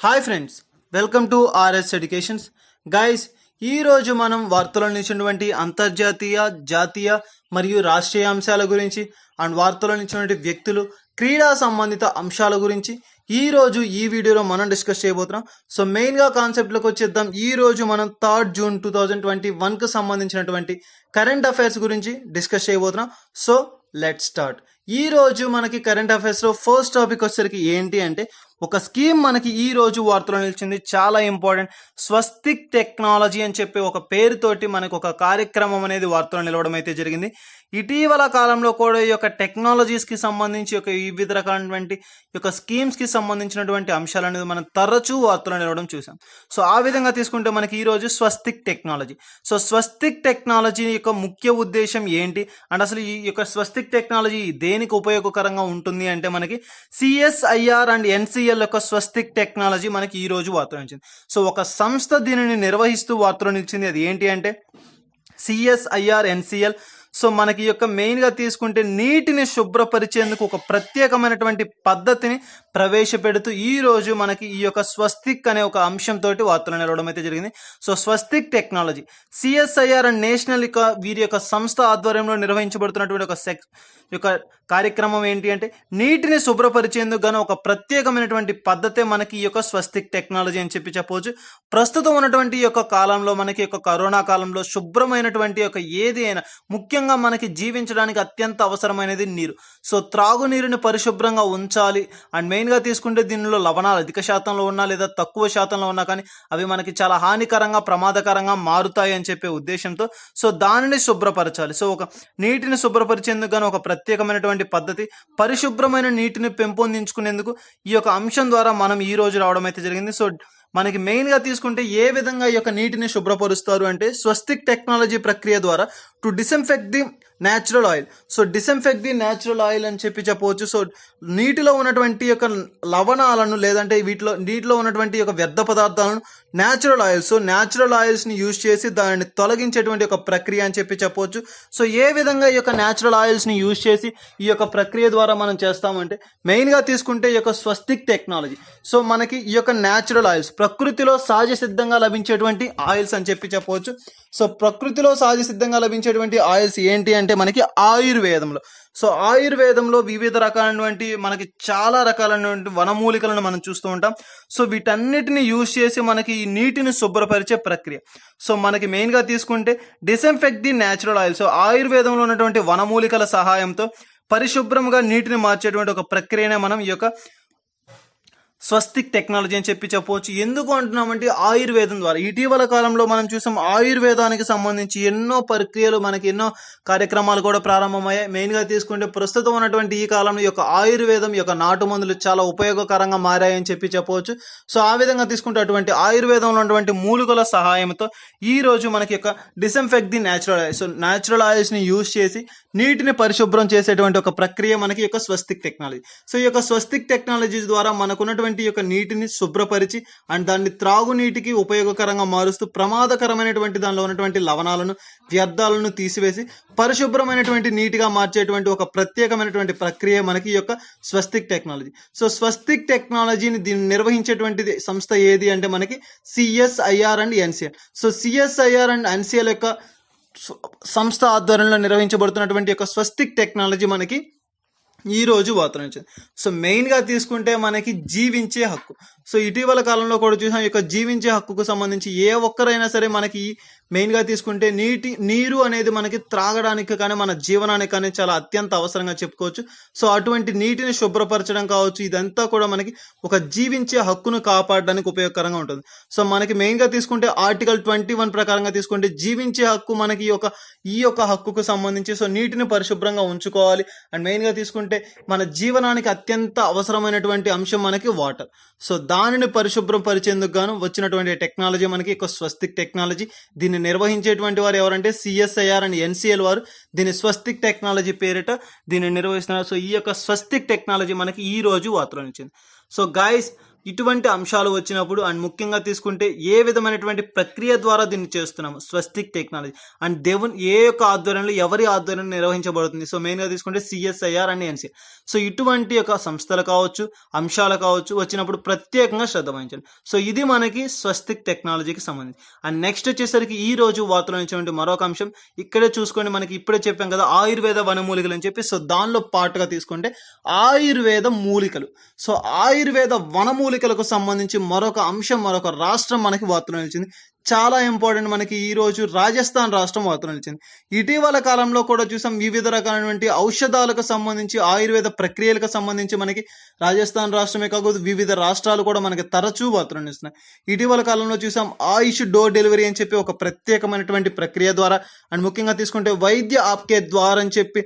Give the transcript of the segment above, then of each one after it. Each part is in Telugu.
Hi friends, welcome to RS educations. Guys, ఈ రోజు మనం వార్తల్లో నిలిచినటువంటి అంతర్జాతీయ, జాతీయ మరియు రాష్ట్రీయ అంశాల గురించి అండ్ వార్తల్లో నిలిచినటువంటి వ్యక్తులు, క్రీడా సంబంధిత అంశాల గురించి ఈ రోజు ఈ వీడియోలో మనం డిస్కస్ చేయబోతున్నాం. సో మెయిన్గా కాన్సెప్ట్లోకి వచ్చేద్దాం. ఈ రోజు మనం 3 జూన్ 2021కు సంబంధించినటువంటి కరెంట్ అఫైర్స్ గురించి డిస్కస్ చేయబోతున్నాం. So let's start. ఈ రోజు మనకి కరెంట్ అఫైర్స్లో ఫస్ట్ టాపిక్ వచ్చేసరికి ఏంటి అంటే, ఒక స్కీమ్ మనకి ఈ రోజు వార్తలో నిలిచింది, చాలా ఇంపార్టెంట్. స్వస్తిక్ టెక్నాలజీ అని చెప్పి ఒక పేరుతోటి మనకు ఒక కార్యక్రమం అనేది వార్తలో నిలవడం అయితే జరిగింది. ఇటీవల కాలంలో కూడా ఈ యొక్క టెక్నాలజీస్కి సంబంధించి ఒక వివిధ రకాలైనటువంటి యొక్క స్కీమ్స్కి సంబంధించినటువంటి అంశాలు అనేది మనం తరచూ వార్తలో నిలవడం చూసాం. సో ఆ విధంగా తీసుకుంటే మనకి ఈరోజు స్వస్తిక్ టెక్నాలజీ. సో స్వస్తిక్ టెక్నాలజీ యొక్క ముఖ్య ఉద్దేశం ఏంటి అండ్ అసలు ఈ యొక్క స్వస్తిక్ టెక్నాలజీ దేనికి ఉపయోగకరంగా ఉంటుంది అంటే, మనకి సిఎస్ఐఆర్ అండ్ ఎన్సిఎల్ యొక్క స్వస్తిక్ టెక్నాలజీ మనకి ఈ రోజు వార్తలో నిలిచింది. సో ఒక సంస్థ దీనిని నిర్వహిస్తూ వార్తలో నిలిచింది. అది ఏంటి అంటే సిఎస్ఐఆర్ ఎన్సిఎల్. సో మనకి ఈ యొక్క మెయిన్గా తీసుకుంటే నీటిని శుభ్రపరిచేందుకు ఒక ప్రత్యేకమైనటువంటి పద్ధతిని ప్రవేశపెడుతూ ఈ రోజు మనకి ఈ యొక్క స్వస్తిక్ అనే ఒక అంశంతో వార్తలు నిలవడం అయితే జరిగింది. So Swastik technology CSIR and national వీరి యొక్క సంస్థ ఆధ్వర్యంలో నిర్వహించబడుతున్నటువంటి ఒక కార్యక్రమం ఏంటి అంటే, నీటిని శుభ్రపరిచేందుకు గాను ఒక ప్రత్యేకమైనటువంటి పద్ధతే మనకి ఈ యొక్క స్వస్తిక్ టెక్నాలజీ అని చెప్పవచ్చు. ప్రస్తుతం ఉన్నటువంటి ఈ యొక్క కాలంలో, మనకి యొక్క కరోనా కాలంలో శుభ్రమైనటువంటి యొక్క ఏది అయినా, ముఖ్యంగా మనకి జీవించడానికి అత్యంత అవసరమైనది నీరు. సో త్రాగునీరుని పరిశుభ్రంగా ఉంచాలి అండ్ మెయిన్గా తీసుకుంటే దీనిలో లవణాలు అధిక శాతంలో ఉన్నా లేదా తక్కువ శాతంలో ఉన్నా కానీ అవి మనకి చాలా హానికరంగా, ప్రమాదకరంగా మారుతాయి అని చెప్పే ఉద్దేశంతో సో దానిని శుభ్రపరచాలి. సో ఒక నీటిని శుభ్రపరిచేందుకు గాను ఒక ప్రత్యేకమైనటువంటి పద్ధతి, పరిశుభ్రమైన నీటిని పెంపొందించుకునేందుకు ఈ యొక్క అంశం ద్వారా మనం ఈ రోజు రావడం అయితే జరిగింది. సో మనకి మెయిన్గా తీసుకుంటే ఏ విధంగా ఈ యొక్క నీటిని శుభ్రపరుస్తారు అంటే, స్వస్తిక్ టెక్నాలజీ ప్రక్రియ ద్వారా to disinfect the natural oil. So disinfect the natural oil అని చెప్పవచ్చు. సో నీటిలో ఉన్నటువంటి యొక్క లవణాలను లేదంటే నీటిలో ఉన్నటువంటి యొక్క వ్యర్థ పదార్థాలను న్యాచురల్ ఆయిల్స్, సో న్యాచురల్ ఆయిల్స్ని యూజ్ చేసి దానిని తొలగించేటువంటి ఒక ప్రక్రియ అని చెప్పవచ్చు. సో ఏ విధంగా ఈ యొక్క న్యాచురల్ ఆయిల్స్ని యూజ్ చేసి ఈ యొక్క ప్రక్రియ ద్వారా మనం చేస్తామంటే, మెయిన్గా తీసుకుంటే ఈ యొక్క స్వస్తిక్ టెక్నాలజీ. సో మనకి ఈ యొక్క న్యాచురల్ ఆయిల్స్ ప్రకృతిలో సహజ సిద్ధంగా లభించేటువంటి ఆయిల్స్ అని చెప్పవచ్చు. సో ప్రకృతిలో సహజ సిద్ధంగా లభించేటువంటి ఆయిల్స్ ఏంటి అంటే, మనకి ఆయుర్వేదంలో. సో ఆయుర్వేదంలో వివిధ రకాలైనటువంటి మనకి చాలా రకాలైనటువంటి వనమూలికలను మనం చూస్తూ ఉంటాం. సో వీటన్నిటిని యూజ్ చేసి మనకి ఈ నీటిని శుభ్రపరిచే ప్రక్రియ. సో మనకి మెయిన్గా తీసుకుంటే disinfect the natural oil. So ఆయుర్వేదంలో ఉన్నటువంటి వనమూలికల సహాయంతో పరిశుభ్రంగా నీటిని మార్చేటువంటి ఒక ప్రక్రియనే మనం ఈ యొక్క స్వస్తిక్ టెక్నాలజీ అని చెప్పవచ్చు. ఎందుకు అంటున్నామంటే, ఆయుర్వేదం ద్వారా ఇటీవల కాలంలో మనం చూసాం ఆయుర్వేదానికి సంబంధించి ఎన్నో ప్రక్రియలు, మనకి ఎన్నో కార్యక్రమాలు కూడా ప్రారంభమయ్యాయి. మెయిన్గా తీసుకుంటే ప్రస్తుతం ఉన్నటువంటి ఈ కాలంలో ఈ యొక్క ఆయుర్వేదం, ఈ యొక్క నాటు మందులు చాలా ఉపయోగకరంగా మారాయని చెప్పవచ్చు. సో ఆ విధంగా తీసుకుంటే అటువంటి ఆయుర్వేదంలో ఉన్నటువంటి మూలికల సహాయంతో ఈ రోజు మనకి యొక్క disinfect the natural oils, so natural ఆయిల్స్ని యూజ్ చేసి నీటిని పరిశుభ్రం చేసేటువంటి ఒక ప్రక్రియ మనకి యొక్క స్వస్తిక్ టెక్నాలజీ. సో ఈ యొక్క స్వస్తిక్ టెక్నాలజీ ద్వారా మనకున్నటువంటి ఈ యొక్క నీటిని శుభ్రపరిచి అండ్ దాన్ని త్రాగునీటికి ఉపయోగకరంగా మారుస్తూ ప్రమాదకరమైనటువంటి దానిలో ఉన్నటువంటి లవణాలను, వ్యర్థాలను తీసివేసి పరిశుభ్రమైనటువంటి నీటిగా మార్చేటువంటి ఒక ప్రత్యేకమైనటువంటి ప్రక్రియ మనకి ఈ యొక్క స్వస్తిక్ టెక్నాలజీ. సో స్వస్తిక్ టెక్నాలజీని దీన్ని నిర్వహించేటువంటి సంస్థ ఏది అంటే, మనకి CSIR and NCL. So CSIR and NCL యొక్క సంస్థ ఆధ్వర్యంలో నిర్వహించబడుతున్నటువంటి యొక్క స్వస్తిక్ టెక్నాలజీ మనకి ఈ రోజు వార్తలు వచ్చింది. సో మెయిన్గా తీసుకుంటే మనకి జీవించే హక్కు. సో ఇటీవల కాలంలో కూడా చూసాం, ఈ యొక్క జీవించే హక్కుకు సంబంధించి ఏ ఒక్కరైనా సరే మనకి మెయిన్గా తీసుకుంటే నీరు అనేది మనకి త్రాగడానికి కానీ మన జీవనానికి కానీ చాలా అత్యంత అవసరంగా చెప్పుకోవచ్చు. సో అటువంటి నీటిని శుభ్రపరచడం కావచ్చు, ఇదంతా కూడా మనకి ఒక జీవించే హక్కును కాపాడడానికి ఉపయోగకరంగా ఉంటుంది. సో మనకి మెయిన్గా తీసుకుంటే ఆర్టికల్ 21 ప్రకారంగా తీసుకుంటే జీవించే హక్కు మనకి ఈ యొక్క హక్కుకు సంబంధించి సో నీటిని పరిశుభ్రంగా ఉంచుకోవాలి. అండ్ మెయిన్గా తీసుకుంటే మన జీవనానికి అత్యంత అవసరమైనటువంటి అంశం మనకి వాటర్. సో దానిని పరిశుభ్రం పరిచేందుకు గాను వచ్చినటువంటి టెక్నాలజీ మనకి ఒక స్వస్తిక్ టెక్నాలజీ. దీన్ని నిర్వహించేటువంటి వారు ఎవరంటే సిఎస్ఐఆర్ అండ్ ఎన్సిఎల్ వారు దీన్ని స్వస్తిక్ టెక్నాలజీ పేరిట దీన్ని నిర్వహిస్తున్నారు. సో ఈ యొక్క స్వస్తిక్ టెక్నాలజీ మనకి ఈ రోజు వార్తలో నిలిచింది. సో గైస్, ఇటువంటి అంశాలు వచ్చినప్పుడు అండ్ ముఖ్యంగా తీసుకుంటే ఏ విధమైనటువంటి ప్రక్రియ ద్వారా దీన్ని చేస్తున్నాము, స్వస్తిక్ టెక్నాలజీ అండ్ దేవుని ఏ యొక్క ఆధ్వర్యంలో, ఎవరి ఆధ్వర్యంలో నిర్వహించబడుతుంది. సో మెయిన్గా తీసుకుంటే సిఎస్ఐఆర్ అండ్ ఎన్సి. సో ఇటువంటి యొక్క సంస్థలు కావచ్చు, అంశాలు కావచ్చు వచ్చినప్పుడు ప్రత్యేకంగా శ్రద్ధ వహించండి. సో ఇది మనకి స్వస్తిక్ టెక్నాలజీకి సంబంధించి. అండ్ నెక్స్ట్ వచ్చేసరికి ఈ రోజు వార్తలో ఇచ్చినటువంటి మరొక అంశం ఇక్కడే చూసుకోండి. మనకి ఇప్పుడే చెప్పాం కదా ఆయుర్వేద వనమూలికలు అని చెప్పి. సో దానిలో పాటుగా తీసుకుంటే ఆయుర్వేద మూలికలు. సో ఆయుర్వేద వనమూలికలకు సంబంధించి మరొక అంశం, మరొక రాష్ట్రం మనకి వార్తలో నిలిచింది. చాలా ఇంపార్టెంట్. మనకి ఈ రోజు రాజస్థాన్ రాష్ట్రం వార్తలు నిలిచింది. ఇటీవల కాలంలో కూడా చూసాం వివిధ రకాలైనటువంటి ఔషధాలకు సంబంధించి, ఆయుర్వేద ప్రక్రియలకు సంబంధించి మనకి రాజస్థాన్ రాష్ట్రమే కాకుండా వివిధ రాష్ట్రాలు కూడా మనకి తరచూ వార్తలు నిలుస్తున్నాయి. ఇటీవల కాలంలో చూసాం ఆయుష్ డోర్ డెలివరీ అని చెప్పి ఒక ప్రత్యేకమైనటువంటి ప్రక్రియ ద్వారా, అండ్ ముఖ్యంగా తీసుకుంటే వైద్య ఆప్కే ద్వార్ అని చెప్పి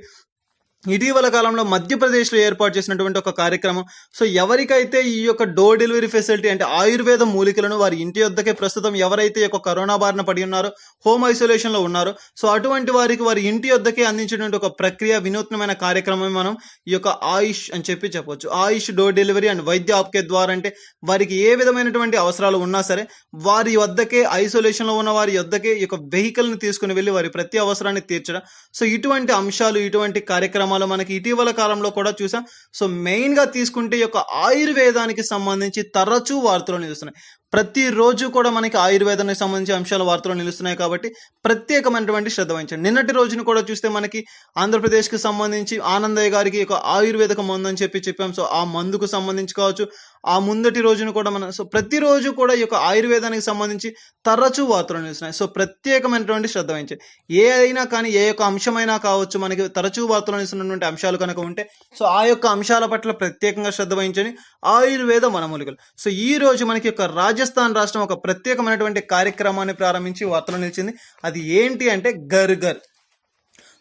ఇటీవల కాలంలో మధ్యప్రదేశ్లో ఏర్పాటు చేసినటువంటి ఒక కార్యక్రమం. సో ఎవరికైతే ఈ యొక్క డోర్ డెలివరీ ఫెసిలిటీ అంటే ఆయుర్వేద మూలికలను వారి ఇంటి వద్దకే ప్రస్తుతం ఎవరైతే ఈ యొక్క కరోనా బారిన పడి ఉన్నారో, హోమ్ ఐసోలేషన్లో ఉన్నారో, సో అటువంటి వారికి వారి ఇంటి వద్దకే అందించినటువంటి ఒక ప్రక్రియ, వినూత్నమైన కార్యక్రమం మనం ఈ యొక్క ఆయుష్ అని చెప్పి చెప్పవచ్చు. ఆయుష్ డోర్ డెలివరీ అండ్ వైద్య ఆప్కే ద్వారా అంటే వారికి ఏ విధమైనటువంటి అవసరాలు ఉన్నా సరే వారి వద్దకే, ఐసోలేషన్లో ఉన్న వారి వద్దకే ఈ యొక్క వెహికల్ని తీసుకుని వెళ్ళి వారి ప్రతి అవసరాన్ని తీర్చడం. సో ఇటువంటి అంశాలు, ఇటువంటి కార్యక్రమాలు మనకి ఇటీవల కాలంలో కూడా చూసాం. సో మెయిన్ గా తీసుకుంటే ఈ యొక్క ఆయుర్వేదానికి సంబంధించి తరచూ వార్తలు నిలుస్తున్నాయి. ప్రతిరోజు కూడా మనకి ఆయుర్వేదానికి సంబంధించి అంశాలు వార్తలు నిలుస్తున్నాయి కాబట్టి ప్రత్యేకమైనటువంటి శ్రద్ధ వహించండి. నిన్నటి రోజును కూడా చూస్తే మనకి ఆంధ్రప్రదేశ్కి సంబంధించి ఆనందయ్య గారికి ఒక ఆయుర్వేదిక మందు అని చెప్పి చెప్పాం. సో ఆ మందుకు సంబంధించి కావచ్చు, ఆ ముందటి రోజును కూడా మనం, సో ప్రతిరోజు కూడా ఈ యొక్క ఆయుర్వేదానికి సంబంధించి తరచూ వార్తలు నిలుస్తున్నాయి. సో ప్రత్యేకమైనటువంటి శ్రద్ధ వహించండి. ఏ అయినా కానీ, ఏ యొక్క అంశమైనా కావచ్చు, మనకి తరచూ వార్తలు నిలుస్తున్నటువంటి అంశాలు కనుక ఉంటే సో ఆ యొక్క అంశాల పట్ల ప్రత్యేకంగా శ్రద్ధ వహించండి. ఆయుర్వేద వనమూలికలు. సో ఈ రోజు మనకి యొక్క రాజస్థాన్ రాష్ట్రం ఒక ప్రత్యేకమైనటువంటి కార్యక్రమాన్ని ప్రారంభించి వార్తలు నిలిచింది. అది ఏంటి అంటే గర్గర్.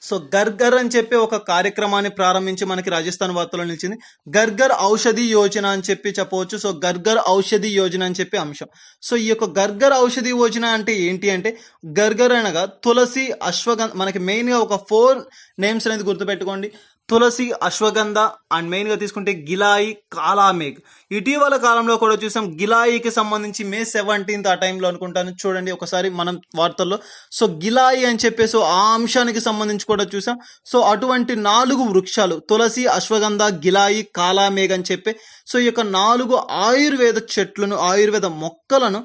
సో గర్గర్ అని చెప్పి ఒక కార్యక్రమాన్ని ప్రారంభించి మనకి రాజస్థాన్ వార్తలో నిలిచింది. గర్గర్ ఔషధి యోజన అని చెప్పి చెప్పవచ్చు. సో గర్గర్ ఔషధి యోజన అని చెప్పి అంశం. సో ఈ యొక్క గర్గర్ ఔషధి యోజన అంటే ఏంటి అంటే, గర్గర్ అనగా తులసి, అశ్వగంధ. మనకి మెయిన్గా ఒక 4 నేమ్స్ అనేది గుర్తుపెట్టుకోండి. తులసి, అశ్వగంధ అండ్ మెయిన్గా తీసుకుంటే గిలాయి, కాలామేఘ్. ఇటీవల కాలంలో కూడా చూసాం గిలాయికి సంబంధించి May 17th ఆ టైంలో అనుకుంటాను, చూడండి ఒకసారి మనం వార్తల్లో. సో గిలాయి అని చెప్పేసి ఆ అంశానికి సంబంధించి కూడా చూసాం. సో అటువంటి 4 వృక్షాలు తులసి, అశ్వగంధ, గిలాయి, కాలామేఘ్ అని చెప్పి, సో ఈ యొక్క 4 ఆయుర్వేద చెట్లను, ఆయుర్వేద మొక్కలను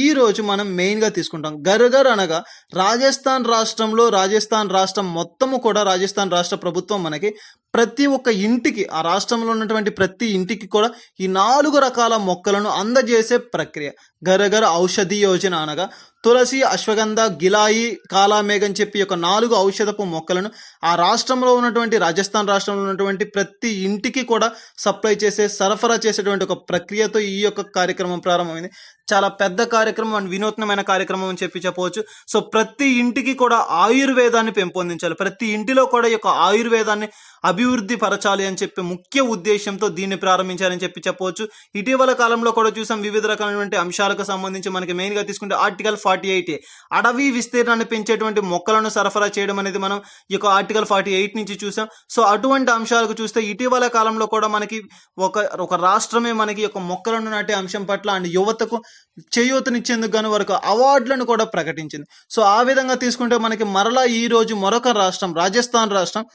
ఈ రోజు మనం మెయిన్గా తీసుకుంటాం. గర్గర్ అనగా రాజస్థాన్ రాష్ట్రంలో, రాజస్థాన్ రాష్ట్రం మొత్తము కూడా, రాజస్థాన్ రాష్ట్ర ప్రభుత్వం మనకి ప్రతి ఒక్క ఇంటికి, ఆ రాష్ట్రంలో ఉన్నటువంటి ప్రతి ఇంటికి కూడా ఈ 4 రకాల మొక్కలను అందజేసే ప్రక్రియ గర్గర్ ఔషధి యోజన. అనగా తులసి, అశ్వగంధ, గిలాయి, కాలామేఘ్ అని చెప్పి యొక్క 4 ఔషధపు మొక్కలను ఆ రాష్ట్రంలో ఉన్నటువంటి, రాజస్థాన్ రాష్ట్రంలో ఉన్నటువంటి ప్రతి ఇంటికి కూడా సప్లై చేసే, సరఫరా చేసేటువంటి ఒక ప్రక్రియతో ఈ యొక్క కార్యక్రమం ప్రారంభమైంది. చాలా పెద్ద కార్యక్రమం అండ్ వినూత్నమైన కార్యక్రమం అని చెప్పి చెప్పవచ్చు. సో ప్రతి ఇంటికి కూడా ఆయుర్వేదాన్ని పెంపొందించాలి, ప్రతి ఇంటిలో కూడా ఈ యొక్క ఆయుర్వేదాన్ని అభివృద్ధి పరచాలి అని చెప్పి ముఖ్య ఉద్దేశంతో దీన్ని ప్రారంభించారని చెప్పి చెప్పవచ్చు. ఇటీవల కాలంలో కూడా చూసాం వివిధ రకాలైనటువంటి అంశాలకు సంబంధించి మనకి మెయిన్గా తీసుకుంటే ఆర్టికల్ 48A అడవి విస్తీర్ణాన్ని పెంచేటువంటి మొక్కలను సరఫరా చేయడం అనేది మనం ఈ యొక్క ఆర్టికల్ 48 నుంచి చూసాం. సో అటువంటి అంశాలకు చూస్తే ఇటీవల కాలంలో కూడా మనకి ఒక రాష్ట్రమే మనకి ఒక మొక్కలను నాటే అంశం పట్ల అండ్ యువతకు చేయూతనిచ్చేందుకు గాను వరకు అవార్డులను కూడా ప్రకటించింది. సో ఆ విధంగా తీసుకుంటే మనకి మరలా ఈ రోజు మరొక రాష్ట్రం, రాజస్థాన్ రాష్ట్రం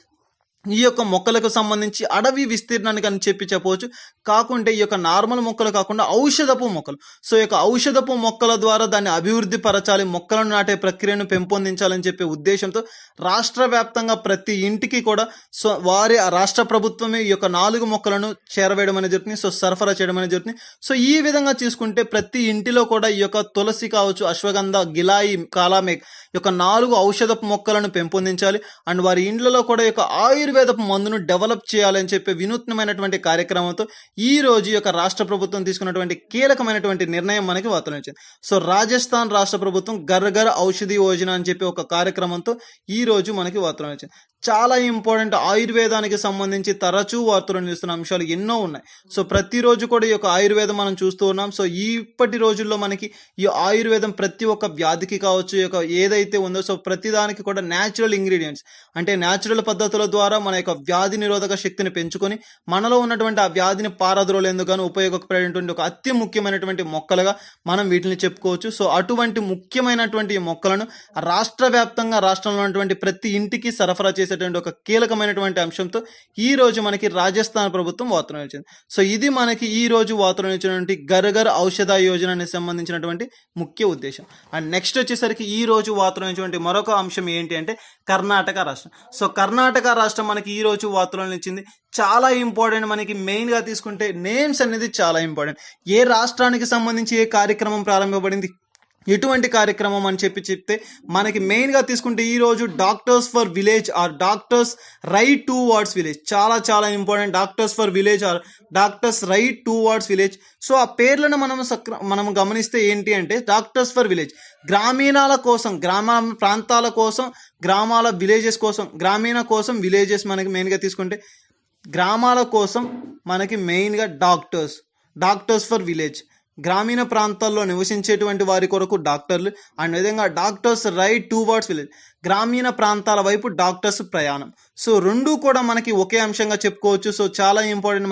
ఈ యొక్క మొక్కలకు సంబంధించి అడవి విస్తీర్ణానికి అని చెప్పి చెప్పవచ్చు. కాకుంటే ఈ యొక్క నార్మల్ మొక్కలు కాకుండా ఔషధపు మొక్కలు. సో ఈ యొక్క ఔషధపు మొక్కల ద్వారా దాన్ని అభివృద్ధి పరచాలి, మొక్కలను నాటే ప్రక్రియను పెంపొందించాలని చెప్పే ఉద్దేశంతో రాష్ట్ర వ్యాప్తంగా ప్రతి ఇంటికి కూడా సో వారి రాష్ట్ర ప్రభుత్వమే ఈ యొక్క 4 మొక్కలను చేరవేయడం అనేది జరుగుతుంది. సో సరఫరా చేయడం అనేది జరుగుతుంది. సో ఈ విధంగా తీసుకుంటే ప్రతి ఇంటిలో కూడా ఈ యొక్క తులసి కావచ్చు, అశ్వగంధ, గిలాయి, కాలామేఘ్ ఈ యొక్క 4 ఔషధపు మొక్కలను పెంపొందించాలి అండ్ వారి ఇండ్లలో కూడా ఈ యొక్క ఆయుర్వేదపు మందును డెవలప్ చేయాలని చెప్పి వినూత్నమైనటువంటి కార్యక్రమంతో ఈ రోజు యొక్క రాష్ట్ర ప్రభుత్వం తీసుకున్నటువంటి కీలకమైనటువంటి నిర్ణయం మనకి వార్తలు వచ్చింది. సో రాజస్థాన్ రాష్ట్ర ప్రభుత్వం గర్గర్ ఔషధి యోజన అని చెప్పి ఒక కార్యక్రమంతో ఈ రోజు మనకి వార్తలు వచ్చింది. చాలా ఇంపార్టెంట్. ఆయుర్వేదానికి సంబంధించి తరచూ వార్తలు నిలుస్తున్న అంశాలు ఎన్నో ఉన్నాయి. సో ప్రతిరోజు కూడా ఈ యొక్క ఆయుర్వేదం మనం చూస్తూ ఉన్నాం. సో ఇప్పటి రోజుల్లో మనకి ఈ ఆయుర్వేదం ప్రతి ఒక్క వ్యాధికి కావచ్చు, ఈ యొక్క ఏదైతే ఉందో సో ప్రతిదానికి కూడా న్యాచురల్ ఇంగ్రీడియంట్స్ అంటే న్యాచురల్ పద్ధతుల ద్వారా మన యొక్క వ్యాధి నిరోధక శక్తిని పెంచుకొని మనలో ఉన్నటువంటి ఆ వ్యాధిని పారద్రోలేందుకు గాను ఉపయోగపడేటువంటి ఒక అతి ముఖ్యమైనటువంటి మొక్కలుగా మనం వీటిని చెప్పుకోవచ్చు. సో అటువంటి ముఖ్యమైనటువంటి ఈ మొక్కలను రాష్ట్ర వ్యాప్తంగా రాష్ట్రంలో ఉన్నటువంటి ప్రతి ఇంటికి సరఫరా చేసేటువంటి ఒక కీలకమైనటువంటి అంశంతో ఈ రోజు మనకి రాజస్థాన్ ప్రభుత్వం వార్తలు ఇచ్చింది. సో ఇది మనకి ఈ రోజు వార్తలు ఇచ్చినటువంటి గర్గర్ ఔషధ యోజనకి సంబంధించినటువంటి ముఖ్య ఉద్దేశం. అండ్ నెక్స్ట్ వచ్చేసరికి ఈ రోజు వార్తలు ఇచ్చినటువంటి మరొక అంశం ఏంటి అంటే కర్ణాటక రాష్ట్రం. సో కర్ణాటక రాష్ట్రం మనకి ఈ రోజు వార్తలను ఇచ్చింది. చాలా ఇంపార్టెంట్. మనకి మెయిన్ గా తీసుకుంటే నేమ్స్ అనేది చాలా ఇంపార్టెంట్. ఏ రాష్ట్రానికి సంబంధించి ఏ కార్యక్రమం ప్రారంభించబడింది, ఎటువంటి కార్యక్రమం అని చెప్తే మనకి మెయిన్ గా తీసుకుంటే ఈ రోజు doctors for village are doctors right towards village చాలా చాలా important. Doctors for village are doctors right towards village. So ఆ పేర్లను మనం గమనిస్తే ఏంటి అంటే డాక్టర్స్ ఫర్ విలేజ్ గ్రామీణాల కోసం, గ్రామ ప్రాంతాల కోసం, గ్రామాల విలేజెస్ కోసం, గ్రామీణ కోసం విలేజెస్ మనకి మెయిన్గా తీసుకుంటే గ్రామాల కోసం మనకి మెయిన్గా డాక్టర్స్ ఫర్ విలేజ్ గ్రామీణ ప్రాంతాల్లో నివసించేటువంటి వారి కొరకు డాక్టర్లు. అండ్ విధంగా డాక్టర్స్ రైట్ టువర్డ్స్ విలేజ్ గ్రామీణ ప్రాంతాల వైపు డాక్టర్స్ ప్రయాణం. సో రెండు కూడా మనకి ఒకే అంశంగా చెప్పుకోవచ్చు. సో చాలా ఇంపార్టెంట్.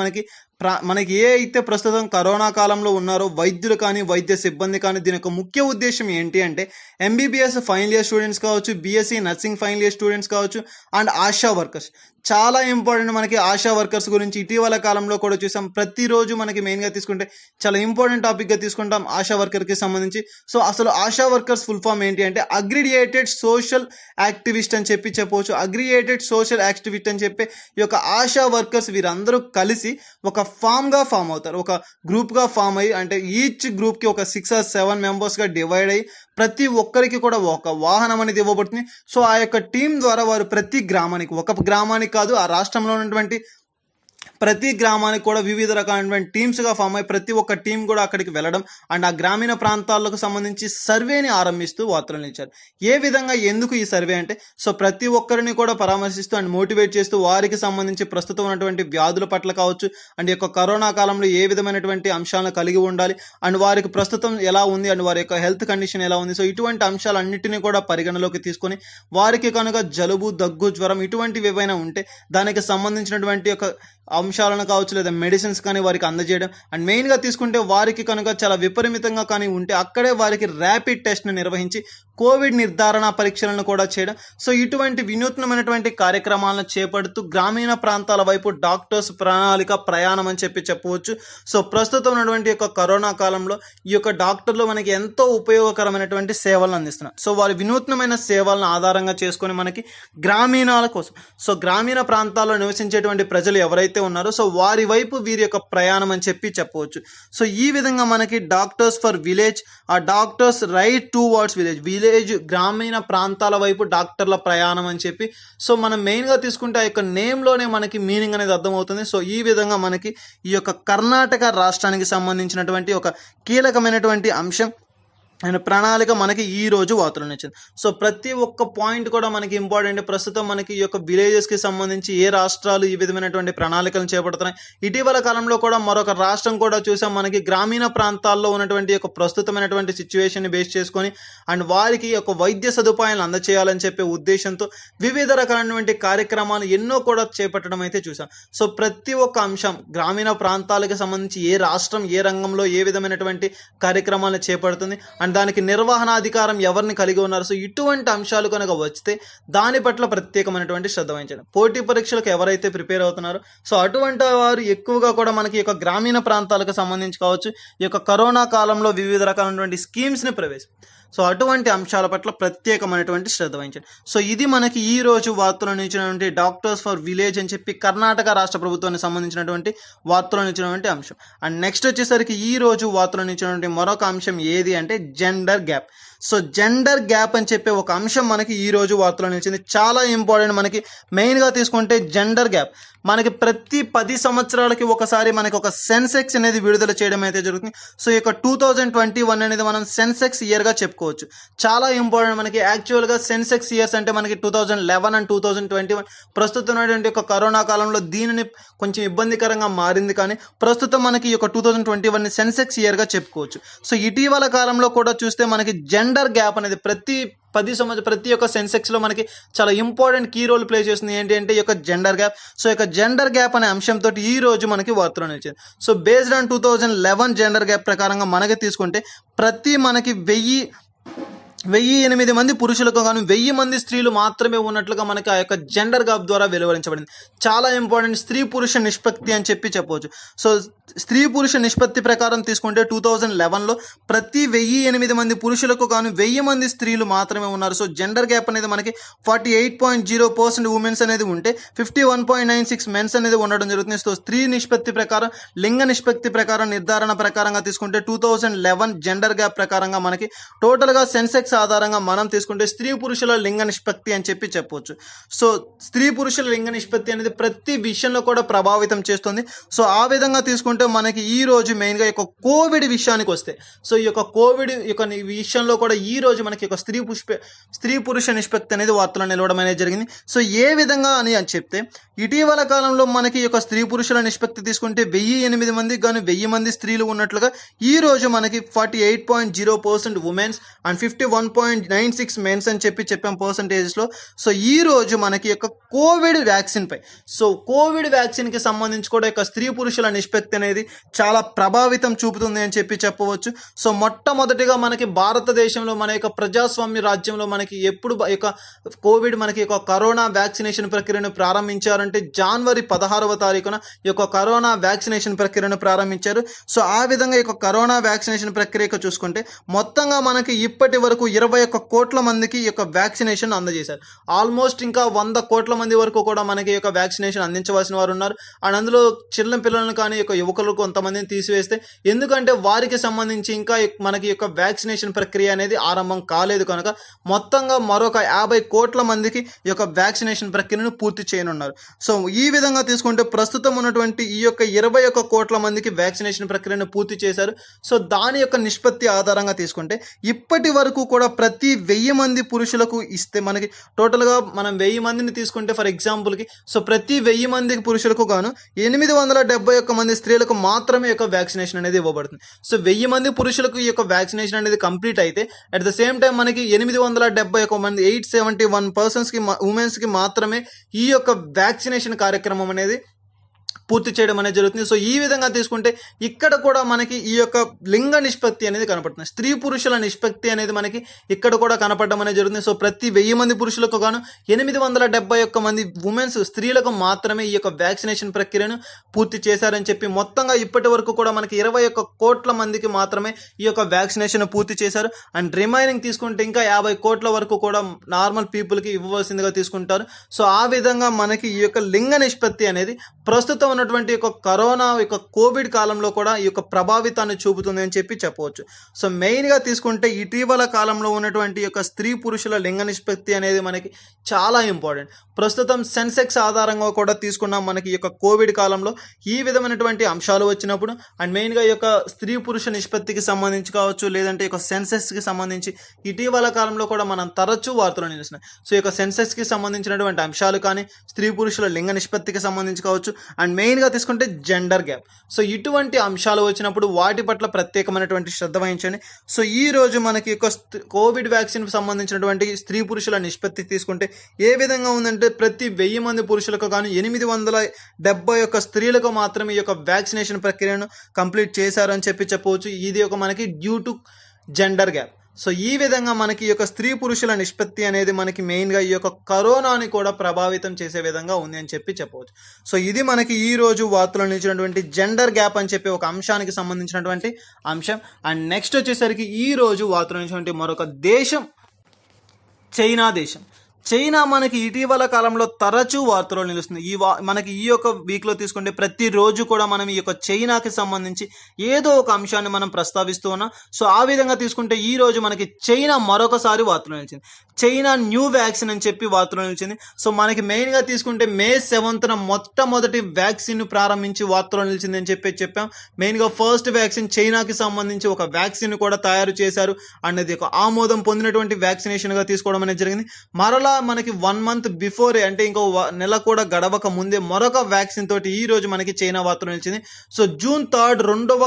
మనకి ఏ అయితే ప్రస్తుతం కరోనా కాలంలో ఉన్నారో వైద్యులు కానీ వైద్య సిబ్బంది కానీ దీని యొక్క ముఖ్య ఉద్దేశం ఏంటి అంటే ఎంబీబీఎస్ ఫైనల్ ఇయర్ స్టూడెంట్స్ కావచ్చు, BSc nursing final year students కావచ్చు, అండ్ ఆశా వర్కర్స్. చాలా ఇంపార్టెంట్. మనకి ఆశా వర్కర్స్ గురించి ఇటీవల కాలంలో కూడా చూసాం. ప్రతిరోజు మనకి మెయిన్గా తీసుకుంటే చాలా ఇంపార్టెంట్ టాపిక్గా తీసుకుంటాం ఆశా వర్కర్కి సంబంధించి. సో అసలు ఆశా వర్కర్స్ ఫుల్ ఫామ్ ఏంటి అంటే అగ్రిగేటెడ్ సోషల్ యాక్టివిస్ట్ అని చెప్పవచ్చు. అగ్రిగేటెడ్ సోషల్ యాక్టివిస్ట్ అని చెప్పి ఈ యొక్క ఆశా వర్కర్స్ వీరందరూ కలిసి ఒక ఫామ్ అవుతారు. ఒక గ్రూప్గా ఫామ్ అయ్యి, అంటే ఈచ్ గ్రూప్కి ఒక 6 or 7 మెంబర్స్గా డివైడ్ అయ్యి ప్రతి ఒక్కరికి కూడా ఒక వాహనం అనేది ఇవ్వబడుతుంది. సో ఆ యొక్క టీం ద్వారా వారు ప్రతి గ్రామానికి, ఒక గ్రామానికి కాదు, ఆ రాష్ట్రంలో ఉన్నటువంటి ప్రతి గ్రామానికి కూడా వివిధ రకాలైనటువంటి టీమ్స్గా ఫామ్ అయ్యి ప్రతి ఒక్క టీం కూడా అక్కడికి వెళ్ళడం అండ్ ఆ గ్రామీణ ప్రాంతాలకు సంబంధించి సర్వేని ఆరంభిస్తూ వార్తలను ఇచ్చారు. ఏ విధంగా, ఎందుకు ఈ సర్వే అంటే సో ప్రతి ఒక్కరిని కూడా పరామర్శిస్తూ అండ్ మోటివేట్ చేస్తూ వారికి సంబంధించి ప్రస్తుతం ఉన్నటువంటి వ్యాధుల పట్ల కావచ్చు అండ్ యొక్క కరోనా కాలంలో ఏ విధమైనటువంటి అంశాలను కలిగి ఉండాలి అండ్ వారికి ప్రస్తుతం ఎలా ఉంది అండ్ వారి యొక్క హెల్త్ కండిషన్ ఎలా ఉంది. సో ఇటువంటి అంశాలన్నింటినీ కూడా పరిగణలోకి తీసుకొని వారికి కనుక జలుబు, దగ్గు, జ్వరం ఇటువంటివి ఏవైనా ఉంటే దానికి సంబంధించినటువంటి యొక్క అంశాలను కావచ్చు లేదా మెడిసిన్స్ కానీ వారికి అందజేయడం అండ్ మెయిన్గా తీసుకుంటే వారికి కనుక చాలా విపరీతంగా కానీ ఉంటే అక్కడే వారికి ర్యాపిడ్ టెస్ట్ను నిర్వహించి కోవిడ్ నిర్ధారణ పరీక్షలను కూడా చేయడం. సో ఇటువంటి వినూత్నమైనటువంటి కార్యక్రమాలను చేపడుతూ గ్రామీణ ప్రాంతాల వైపు డాక్టర్స్ ప్రణాళిక ప్రయాణం అని చెప్పవచ్చు. సో ప్రస్తుతం ఉన్నటువంటి యొక్క కరోనా కాలంలో ఈ యొక్క డాక్టర్లు మనకి ఎంతో ఉపయోగకరమైనటువంటి సేవలను అందిస్తున్నారు. సో వారి వినూత్నమైన సేవలను ఆధారంగా చేసుకొని మనకి గ్రామీణాల కోసం, సో గ్రామీణ ప్రాంతాల్లో నివసించేటువంటి ప్రజలు ఎవరైతే ఉన్నారో సో వారి వైపు వీరి యొక్క ప్రయాణం అని చెప్పవచ్చు. సో ఈ విధంగా మనకి డాక్టర్స్ ఫర్ విలేజ్, ఆ డాక్టర్స్ రైట్ టువర్డ్స్ విలేజ్ గ్రామీణ ప్రాంతాల వైపు డాక్టర్ల ప్రయాణం అని చెప్పి సో మనం మెయిన్గా తీసుకుంటే ఆ యొక్క నేమ్లోనే మనకి మీనింగ్ అనేది అర్థమవుతుంది. సో ఈ విధంగా మనకి ఈ యొక్క కర్ణాటక రాష్ట్రానికి సంబంధించినటువంటి ఒక కీలకమైనటువంటి అంశం అండ్ ప్రణాళిక మనకి ఈ రోజు వార్తలు ఇచ్చింది. సో ప్రతి ఒక్క పాయింట్ కూడా మనకి ఇంపార్టెంట్. ప్రస్తుతం మనకి ఈ యొక్క విలేజెస్కి సంబంధించి ఏ రాష్ట్రాలు ఈ విధమైనటువంటి ప్రణాళికలను చేపడుతున్నాయి. ఇటీవల కాలంలో కూడా మరొక రాష్ట్రం కూడా చూసాం. మనకి గ్రామీణ ప్రాంతాల్లో ఉన్నటువంటి యొక్క ప్రస్తుతమైనటువంటి సిచ్యువేషన్ని బేస్ చేసుకొని అండ్ వారికి ఒక వైద్య సదుపాయాలను అందచేయాలని చెప్పే ఉద్దేశంతో వివిధ రకాలైనటువంటి కార్యక్రమాలు ఎన్నో కూడా చేపట్టడం అయితే చూసాం. సో ప్రతి ఒక్క అంశం గ్రామీణ ప్రాంతాలకు సంబంధించి ఏ రాష్ట్రం ఏ రంగంలో ఏ విధమైనటువంటి కార్యక్రమాలను చేపడుతుంది అండ్ దానికి నిర్వహణాధికారం ఎవరిని కలిగి ఉన్నారు. సో ఇటువంటి అంశాలు కనుక వస్తే దాని పట్ల ప్రత్యేకమైనటువంటి శ్రద్ధ వహించండి. పోటీ పరీక్షలకు ఎవరైతే ప్రిపేర్ అవుతున్నారో సో అటువంటి వారు ఎక్కువగా కూడా మనకి యొక్క గ్రామీణ ప్రాంతాలకు సంబంధించి కావచ్చు ఈ యొక్క కరోనా కాలంలో వివిధ రకాలైనటువంటి స్కీమ్స్ని సో అటువంటి అంశాల పట్ల ప్రత్యేకమైనటువంటి శ్రద్ధ వహించండి. సో ఇది మనకి ఈ రోజు వార్తలను ఇచ్చినటువంటి డాక్టర్స్ ఫర్ విలేజ్ అని చెప్పి కర్ణాటక రాష్ట్ర ప్రభుత్వానికి సంబంధించినటువంటి వార్తలను ఇచ్చినటువంటి అంశం. అండ్ నెక్స్ట్ వచ్చేసరికి ఈ రోజు వార్తలను ఇచ్చినటువంటి మరొక అంశం ఏది అంటే gender gap. So gender gap అని చెప్పే ఒక అంశం మనకి ఈ రోజు వార్తలో నిలిచింది. చాలా ఇంపార్టెంట్. మనకి మెయిన్గా తీసుకుంటే జెండర్ గ్యాప్ మనకి ప్రతి 10 సంవత్సరాలకి ఒకసారి మనకి ఒక సెన్సెక్స్ అనేది విడుదల చేయడం అయితే జరుగుతుంది. సో ఈ యొక్క 2021 అనేది మనం సెన్సెక్స్ ఇయర్గా చెప్పుకోవచ్చు. చాలా ఇంపార్టెంట్. మనకి యాక్చువల్గా సెన్సెక్స్ ఇయర్స్ అంటే మనకి 2011 అండ్ 2021 ప్రస్తుతం ఉన్నటువంటి యొక్క కరోనా కాలంలో దీనిని కొంచెం ఇబ్బందికరంగా మారింది. కానీ ప్రస్తుతం మనకి ఈ యొక్క 2021 సెన్సెక్స్ ఇయర్గా చెప్పుకోవచ్చు. సో ఇటీవల కాలంలో కూడా చూస్తే మనకి జెండర్ జెండర్ గ్యాప్ అనేది ప్రతి ఒక్క సెన్సెక్స్లో మనకి చాలా ఇంపార్టెంట్ కీ రోల్ ప్లే చేస్తుంది. ఏంటి అంటే ఈ యొక్క జెండర్ గ్యాప్. సో ఈ యొక్క జెండర్ గ్యాప్ అనే అంశంతో ఈ రోజు మనకి వార్తలు నిలిచింది. So based on 2011 gender gap ప్రకారంగా మనకి తీసుకుంటే మనకి 1008 మంది పురుషులకు గాను 1000 మంది స్త్రీలు మాత్రమే ఉన్నట్లుగా మనకి ఆ యొక్క జెండర్ గ్యాప్ ద్వారా వెలువరించబడింది. చాలా ఇంపార్టెంట్ స్త్రీ పురుష నిష్పత్తి అని చెప్పవచ్చు. సో స్త్రీ పురుష నిష్పత్తి ప్రకారం తీసుకుంటే 2011లో ప్రతి 1008 మంది పురుషులకు గాను 1000 మంది స్త్రీలు మాత్రమే ఉన్నారు. సో జెండర్ గ్యాప్ అనేది మనకి 48.0% ఉమెన్స్ అనేది ఉంటే 51.96 మెన్స్ అనేది ఉండడం జరుగుతుంది. సో స్త్రీ నిష్పత్తి ప్రకారం లింగ నిష్పత్తి ప్రకారం నిర్ధారణ ప్రకారంగా తీసుకుంటే 2011 జెండర్ గ్యాప్ ప్రకారంగా మనకి టోటల్గా సెన్సెక్స్ ఆధారంగా మనం తీసుకుంటే స్త్రీ పురుషుల లింగ నిష్పత్తి అని చెప్పవచ్చు. సో స్త్రీ పురుషుల లింగ నిష్పత్తి అనేది ప్రతి విషయంలో కూడా ప్రభావితం చేస్తుంది. సో ఆ విధంగా తీసుకుంటే మనకి ఈ రోజు మెయిన్గా ఈ కోవిడ్ విషయానికి వస్తే, సో ఈ యొక్క కోవిడ్ విషయంలో కూడా ఈ రోజు మనకి ఒక స్త్రీ పురుష నిష్పత్తి అనేది వార్తలు నిలవడం అనేది జరిగింది. సో ఏ విధంగా అని చెప్తే ఇటీవల కాలంలో మనకి ఈ యొక్క స్త్రీ పురుషుల నిష్పత్తి తీసుకుంటే 1008 మందికి గాను 1000 మంది స్త్రీలు ఉన్నట్లుగా ఈ రోజు మనకి 48.0% ఉమెన్స్ అండ్ 51.96 మెన్స్ అని చెప్పాం పర్సంటేజెస్లో. సో ఈ రోజు మనకి యొక్క కోవిడ్ వ్యాక్సిన్ పై, సో కోవిడ్ వ్యాక్సిన్కి సంబంధించి కూడా యొక్క స్త్రీ పురుషుల నిష్పత్తి అనేది చాలా ప్రభావితం చూపుతుంది అని చెప్పవచ్చు. సో మొట్టమొదటిగా మనకి భారతదేశంలో మన యొక్క ప్రజాస్వామ్య రాజ్యంలో మనకి ఎప్పుడు యొక్క కోవిడ్ మనకి యొక్క కరోనా వ్యాక్సినేషన్ ప్రక్రియను ప్రారంభించారంటే జనవరి 16వ తారీఖున ఈ యొక్క కరోనా వ్యాక్సినేషన్ ప్రక్రియను ప్రారంభించారు. సో ఆ విధంగా ఈ యొక్క కరోనా వ్యాక్సినేషన్ ప్రక్రియకు చూసుకుంటే మొత్తంగా మనకి ఇప్పటి వరకు 21 కోట్ల మందికి ఈ యొక్క వ్యాక్సినేషన్ అందజేశారు. ఆల్మోస్ట్ ఇంకా 100 కోట్ల మంది వరకు కూడా మనకి ఈ యొక్క వ్యాక్సినేషన్ అందించవలసిన వారు ఉన్నారు. అండ్ అందులో చిన్న పిల్లలను కానీ యొక్క యువకులు కొంతమందిని తీసివేస్తే, ఎందుకంటే వారికి సంబంధించి ఇంకా మనకి యొక్క వ్యాక్సినేషన్ ప్రక్రియ అనేది ఆరంభం కాలేదు కనుక మొత్తంగా మరొక 50 కోట్ల మందికి ఈ యొక్క వ్యాక్సినేషన్ ప్రక్రియను పూర్తి చేయనున్నారు. సో ఈ విధంగా తీసుకుంటే ప్రస్తుతం ఉన్నటువంటి ఈ యొక్క 21 కోట్ల మందికి వ్యాక్సినేషన్ ప్రక్రియను పూర్తి చేశారు. సో దాని యొక్క నిష్పత్తి ఆధారంగా తీసుకుంటే ఇప్పటి వరకు కూడా ప్రతి 1000 మంది పురుషులకు ఇస్తే మనకి టోటల్గా మనం 1000 మందిని తీసుకుంటే ఫర్ ఎగ్జాంపుల్కి, సో ప్రతి 1000 మంది పురుషులకు గాను 871 మంది స్త్రీలకు మాత్రమే యొక్క వ్యాక్సినేషన్ అనేది ఇవ్వబడుతుంది. సో 1000 మంది పురుషులకు ఈ యొక్క వ్యాక్సినేషన్ అనేది కంప్లీట్ అయితే అట్ ద సేమ్ టైం మనకి 871 మంది 871 పర్సన్స్కి ఉమెన్స్కి మాత్రమే ఈ యొక్క వ్యాక్సినేషన్ కార్యక్రమం అనేది పూర్తి చేయడం అనేది జరుగుతుంది. సో ఈ విధంగా తీసుకుంటే ఇక్కడ కూడా మనకి ఈ యొక్క లింగ నిష్పత్తి అనేది కనపడుతుంది. స్త్రీ పురుషుల నిష్పత్తి అనేది మనకి ఇక్కడ కూడా కనపడడం అనేది జరుగుతుంది. సో ప్రతి 1000 మంది పురుషులకు గాను 871 మంది ఉమెన్స్ స్త్రీలకు మాత్రమే ఈ యొక్క వ్యాక్సినేషన్ ప్రక్రియను పూర్తి చేశారని చెప్పి మొత్తంగా ఇప్పటి వరకు కూడా మనకి 21 కోట్ల మందికి మాత్రమే ఈ యొక్క వ్యాక్సినేషన్ పూర్తి చేశారు. అండ్ రిమైనింగ్ తీసుకుంటే ఇంకా 50 కోట్ల వరకు కూడా నార్మల్ పీపుల్కి ఇవ్వవలసిందిగా తీసుకుంటారు. సో ఆ విధంగా మనకి ఈ యొక్క లింగ నిష్పత్తి అనేది ప్రస్తుతం ఉన్నటువంటి యొక్క కరోనా యొక్క కోవిడ్ కాలంలో కూడా ఈ యొక్క ప్రభావితాన్ని చూపుతుంది అని చెప్పవచ్చు. సో మెయిన్గా తీసుకుంటే ఇటీవల కాలంలో ఉన్నటువంటి యొక్క స్త్రీ పురుషుల లింగ నిష్పత్తి అనేది మనకి చాలా ఇంపార్టెంట్. ప్రస్తుతం సెన్సెక్స్ ఆధారంగా కూడా తీసుకున్నాం. మనకి ఈ యొక్క కోవిడ్ కాలంలో ఈ విధమైనటువంటి అంశాలు వచ్చినప్పుడు అండ్ మెయిన్గా ఈ యొక్క స్త్రీ పురుష నిష్పత్తికి సంబంధించి కావచ్చు, లేదంటే ఈ యొక్క సెన్సెస్కి సంబంధించి ఇటీవల కాలంలో కూడా మనం తరచూ వార్తలు నిలుస్తున్నాయి. సో ఈ యొక్క సెన్సెస్కి సంబంధించినటువంటి అంశాలు కానీ, స్త్రీ పురుషుల లింగ నిష్పత్తికి సంబంధించి కావచ్చు, అండ్ మెయిన్గా తీసుకుంటే జెండర్ గ్యాప్. సో ఇటువంటి అంశాలు వచ్చినప్పుడు వాటి పట్ల ప్రత్యేకమైనటువంటి శ్రద్ధ వహించండి. సో ఈ రోజు మనకి యొక్క కోవిడ్ వ్యాక్సిన్ సంబంధించినటువంటి స్త్రీ పురుషుల నిష్పత్తి తీసుకుంటే ఏ విధంగా ఉందంటే ప్రతి 1000 మంది పురుషులకు గాను 871 స్త్రీలకు మాత్రమే ఈ యొక్క వ్యాక్సినేషన్ ప్రక్రియను కంప్లీట్ చేశారని చెప్పవచ్చు. ఇది ఒక మనకి due to gender gap. So ఈ విధంగా మనకి ఈ యొక్క స్త్రీ పురుషుల నిష్పత్తి అనేది మనకి మెయిన్గా ఈ యొక్క కరోనాని కూడా ప్రభావితం చేసే విధంగా ఉంది అని చెప్పవచ్చు. సో ఇది మనకి ఈ రోజు వార్తలో నిలిచినటువంటి జెండర్ గ్యాప్ అని చెప్పి ఒక అంశానికి సంబంధించినటువంటి అంశం. అండ్ నెక్స్ట్ వచ్చేసరికి ఈ రోజు వార్తలో నిలిచినటువంటి మరొక దేశం చైనా దేశం. చైనా మనకి ఇటీవల కాలంలో తరచూ వార్తలో నిలుస్తుంది. మనకి ఈ యొక్క వీక్లో తీసుకుంటే ప్రతిరోజు కూడా మనం ఈ యొక్క చైనాకి సంబంధించి ఏదో ఒక అంశాన్ని మనం ప్రస్తావిస్తూ ఉన్నాం. సో ఆ విధంగా తీసుకుంటే ఈ రోజు మనకి చైనా మరొకసారి వార్తలో నిలిచింది. చైనా న్యూ వ్యాక్సిన్ అని చెప్పి వార్తలో నిలిచింది. సో మనకి మెయిన్గా తీసుకుంటే May 7th మొట్టమొదటి వ్యాక్సిన్ ప్రారంభించి వార్తలో నిలిచింది అని చెప్పాం. మెయిన్గా ఫస్ట్ వ్యాక్సిన్ చైనాకి సంబంధించి ఒక వ్యాక్సిన్ కూడా తయారు చేశారు అనేది ఒక ఆమోదం పొందినటువంటి వ్యాక్సినేషన్గా తీసుకోవడం అనేది జరిగింది. మరలా మరలా మనకి 1 మంత్ బిఫోర్ అంటే ఇంకో నెల కూడా గడవక ముందే మరొక వ్యాక్సిన్ తోటి ఈ రోజు మనకి చైనా వార్తలు నిలిచింది. సో జూన్ 3 రెండవ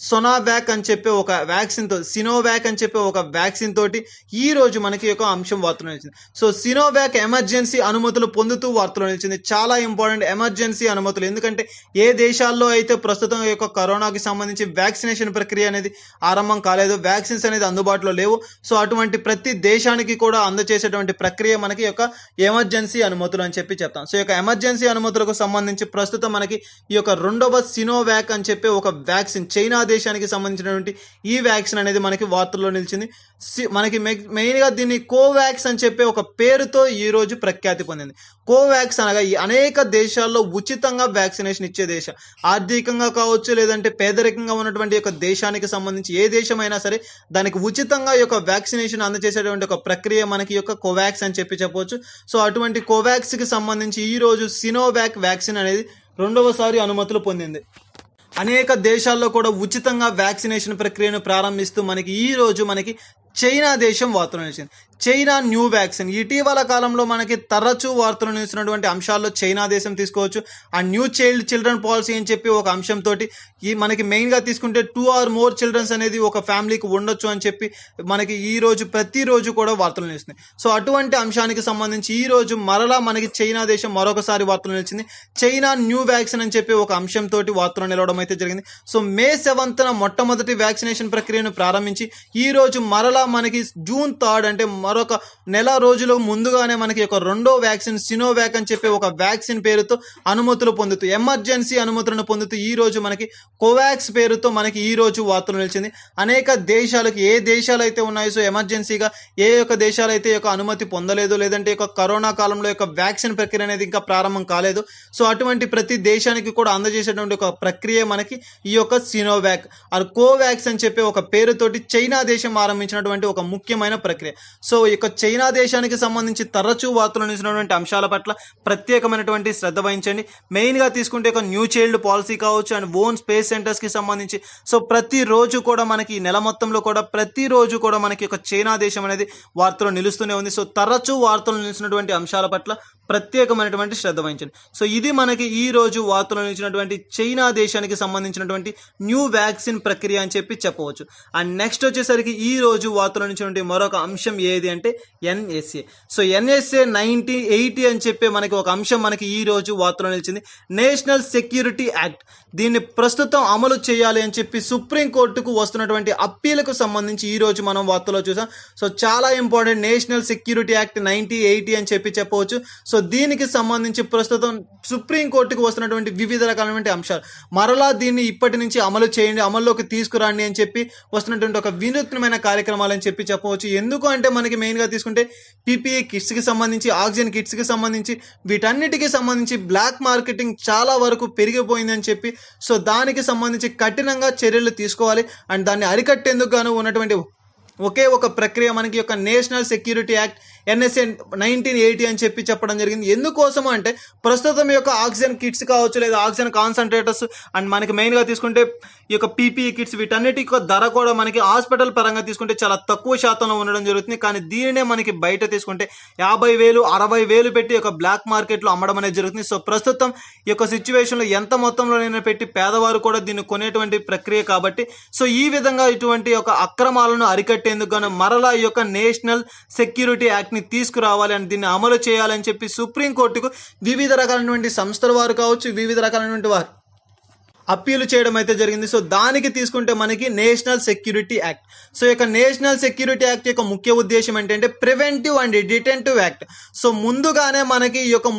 సొనావాక్ అని చెప్పే ఒక వ్యాక్సిన్ తో సినోవాక్ అని చెప్పే ఒక వ్యాక్సిన్ తోటి ఈ రోజు మనకి ఒక అంశం వార్తలు నిలిచింది. సో సినోవాక్ ఎమర్జెన్సీ అనుమతులు పొందుతూ వార్తలు నిలిచింది. చాలా ఇంపార్టెంట్ ఎమర్జెన్సీ అనుమతులు, ఎందుకంటే ఏ దేశాల్లో అయితే ప్రస్తుతం ఈ యొక్క కరోనాకి సంబంధించి వ్యాక్సినేషన్ ప్రక్రియ అనేది ఆరంభం కాలేదు, వ్యాక్సిన్స్ అనేది అందుబాటులో లేవు. సో అటువంటి ప్రతి దేశానికి కూడా అందజేసేటువంటి ప్రక్రియ మనకి యొక్క ఎమర్జెన్సీ అనుమతులు అని చెప్పి చెప్తాం. సో ఈ యొక్క ఎమర్జెన్సీ అనుమతులకు సంబంధించి ప్రస్తుతం మనకి ఈ యొక్క రెండవ సినోవాక్ అని చెప్పి ఒక వ్యాక్సిన్ చైనా దేశానికి సంబంధించినటువంటి ఈ వ్యాక్సిన్ అనేది మనకి వార్తల్లో నిలిచింది. మనకి మెయిన్గా దీన్ని కోవాక్స్ అని చెప్పే ఒక పేరుతో ఈ రోజు ప్రఖ్యాతి పొందింది. కోవాక్స్ అనగా ఈ అనేక దేశాల్లో ఉచితంగా వ్యాక్సినేషన్ ఇచ్చే దేశం, ఆర్థికంగా కావచ్చు లేదంటే పేదరికంగా ఉన్నటువంటి యొక్క దేశానికి సంబంధించి ఏ దేశమైనా సరే దానికి ఉచితంగా ఈ యొక్క వ్యాక్సినేషన్ అందజేసేటువంటి ఒక ప్రక్రియ మనకి యొక్క కోవాక్స్ అని చెప్పి చెప్పవచ్చు. సో అటువంటి కోవాక్స్కి సంబంధించి ఈ రోజు సినోవాక్ వ్యాక్సిన్ అనేది రెండవసారి అనుమతులు పొందింది. అనేక దేశాల్లో కూడా ఉచితంగా వ్యాక్సినేషన్ ప్రక్రియను ప్రారంభిస్తూ మనకి ఈ రోజు మనకి చైనా దేశం వార్తలు నిలిచింది. చైనా న్యూ వ్యాక్సిన్ ఇటీవల కాలంలో మనకి తరచూ వార్తలు నిలిచినటువంటి అంశాల్లో చైనా దేశం తీసుకోవచ్చు. ఆ న్యూ చిల్డ్రన్ పాలసీ అని చెప్పి ఒక అంశంతో ఈ మనకి మెయిన్గా తీసుకుంటే 2 or more చిల్డ్రన్స్ అనేది ఒక ఫ్యామిలీకి ఉండొచ్చు అని చెప్పి మనకి ఈ రోజు ప్రతిరోజు కూడా వార్తలు నిలుస్తున్నాయి. సో అటువంటి అంశానికి సంబంధించి ఈ రోజు మరలా మనకి చైనా దేశం మరొకసారి వార్తలు నిలిచింది. చైనా న్యూ వ్యాక్సిన్ అని చెప్పి ఒక అంశంతో వార్తలు నిలవడం అయితే జరిగింది. సో మే 7న మొట్టమొదటి వ్యాక్సినేషన్ ప్రక్రియను ప్రారంభించి ఈ రోజు మరలా మనకి జూన్ 3 అంటే మరొక నెల రోజులు ముందుగానే మనకి ఒక రెండో వ్యాక్సిన్ సినోవాక్ అని చెప్పి ఒక వ్యాక్సిన్ పేరుతో అనుమతులు పొందుతూ ఎమర్జెన్సీ అనుమతులను పొందుతూ ఈ రోజు మనకి కోవాక్స్ పేరుతో మనకి ఈ రోజు వార్తలు నిలిచింది. అనేక దేశాలకు ఏ దేశాలు అయితే ఉన్నాయో సో ఎమర్జెన్సీగా ఏ యొక్క దేశాలు అయితే యొక్క అనుమతి పొందలేదు లేదంటే యొక్క కరోనా కాలంలో యొక్క వ్యాక్సిన్ ప్రక్రియ అనేది ఇంకా ప్రారంభం కాలేదు. సో అటువంటి ప్రతి దేశానికి కూడా అందజేసేటువంటి ఒక ప్రక్రియ మనకి ఈ యొక్క సినోవాక్ అది కోవాక్స్ అని చెప్పి ఒక పేరుతోటి చైనా దేశం ఆరంభించినటువంటి ఒక ముఖ్యమైన ప్రక్రియ. సో ఈ యొక్క చైనా దేశానికి సంబంధించి తరచూ వార్తలు నిలిచినటువంటి అంశాల పట్ల ప్రత్యేకమైనటువంటి శ్రద్ధ వహించండి. మెయిన్గా తీసుకుంటే ఒక న్యూ చైల్డ్ పాలసీ కావచ్చు అండ్ ఓన్ స్పేస్ సెంటర్స్కి సంబంధించి సో ప్రతిరోజు కూడా మనకి నెల మొత్తంలో కూడా ప్రతిరోజు కూడా మనకి ఒక చైనా దేశం అనేది వార్తలు నిలుస్తూనే ఉంది. సో తరచూ వార్తలు నిలిచినటువంటి అంశాల పట్ల ప్రత్యేకమైనటువంటి శ్రద్ధ వహించండి. సో ఇది మనకి ఈ రోజు వార్తలు నిలిచినటువంటి చైనా దేశానికి సంబంధించినటువంటి న్యూ వ్యాక్సిన్ ప్రక్రియ అని చెప్పి చెప్పవచ్చు. అండ్ నెక్స్ట్ వచ్చేసరికి ఈ రోజు వార్తలు నిలిచినటువంటి మరొక అంశం ఏది అంటే ఎన్ఎస్ఏ. సో ఎన్ఎస్ఏ 1980 అని చెప్పి మనకి ఒక అంశం మనకి ఈ రోజు వార్తలు నిలిచింది. నేషనల్ సెక్యూరిటీ యాక్ట్ దీన్ని ప్రస్తుతం అమలు చేయాలి అని చెప్పి సుప్రీంకోర్టుకు వస్తున్నటువంటి అప్పీలకు సంబంధించి ఈ రోజు మనం వార్తలో చూసాం. సో చాలా ఇంపార్టెంట్ నేషనల్ సెక్యూరిటీ యాక్ట్ 1980 అని చెప్పి చెప్పవచ్చు. సో దీనికి సంబంధించి ప్రస్తుతం సుప్రీంకోర్టుకు వస్తున్నటువంటి వివిధ రకాలైనటువంటి అంశాలు మరలా దీన్ని ఇప్పటి నుంచి అమలు చేయండి, అమల్లోకి తీసుకురండి అని చెప్పి వస్తున్నటువంటి ఒక వినూత్నమైన కార్యక్రమాలు అని చెప్పి చెప్పవచ్చు. ఎందుకు అంటే మనకి మెయిన్గా తీసుకుంటే పీపీఈ కిట్స్కి సంబంధించి ఆక్సిజన్ కిట్స్కి సంబంధించి వీటన్నిటికీ సంబంధించి బ్లాక్ మార్కెటింగ్ చాలా వరకు పెరిగిపోయిందని చెప్పి సో దానికి సంబంధించి కఠినంగా చర్యలు తీసుకోవాలి అండ్ దాన్ని అరికట్టేందుకు గాను ఉన్నటువంటి ఒకే ఒక ప్రక్రియ మనకి యొక్క నేషనల్ సెక్యూరిటీ యాక్ట్ ఎన్ఎస్ఏ 1980 అని చెప్పి చెప్పడం జరిగింది. ఎందుకోసం అంటే ప్రస్తుతం యొక్క ఆక్సిజన్ కిట్స్ కావచ్చు లేదా ఆక్సిజన్ కాన్సన్ట్రేటర్స్ అండ్ మనకి మెయిన్గా తీసుకుంటే ఈ యొక్క పీపీఈ కిట్స్ వీటన్నిటి ధర కూడా మనకి హాస్పిటల్ పరంగా తీసుకుంటే చాలా తక్కువ శాతంలో ఉండడం జరుగుతుంది. కానీ దీనినే మనకి బయట తీసుకుంటే 50,000 60,000 పెట్టి ఒక బ్లాక్ మార్కెట్లో అమ్మడం అనేది జరుగుతుంది. సో ప్రస్తుతం ఈ యొక్క సిచ్యువేషన్లో ఎంత మొత్తంలోనైనా పెట్టి పేదవారు కూడా దీన్ని కొనేటువంటి ప్రక్రియ కాబట్టి సో ఈ విధంగా ఇటువంటి ఒక అక్రమాలను అరికట్టేందుకు గాను మరలా ఈ యొక్క నేషనల్ సెక్యూరిటీ యాక్ట్ ని తీసుకురావాలి అని దీన్ని అమలు చేయాలని చెప్పి సుప్రీంకోర్టుకు వివిధ రకాలైనటువంటి సంస్థల వారు కావచ్చు వివిధ రకాలైనటువంటి వారు అప్పీలు చేయడం అయితే జరిగింది. సో దానికి తీసుకుంటే మనకి నేషనల్ సెక్యూరిటీ యాక్ట్. సో ఈ యొక్క నేషనల్ సెక్యూరిటీ యాక్ట్ యొక్క ముఖ్య ఉద్దేశం ఏంటంటే preventive and detentive act. So ముందుగానే మనకి ఈ యొక్క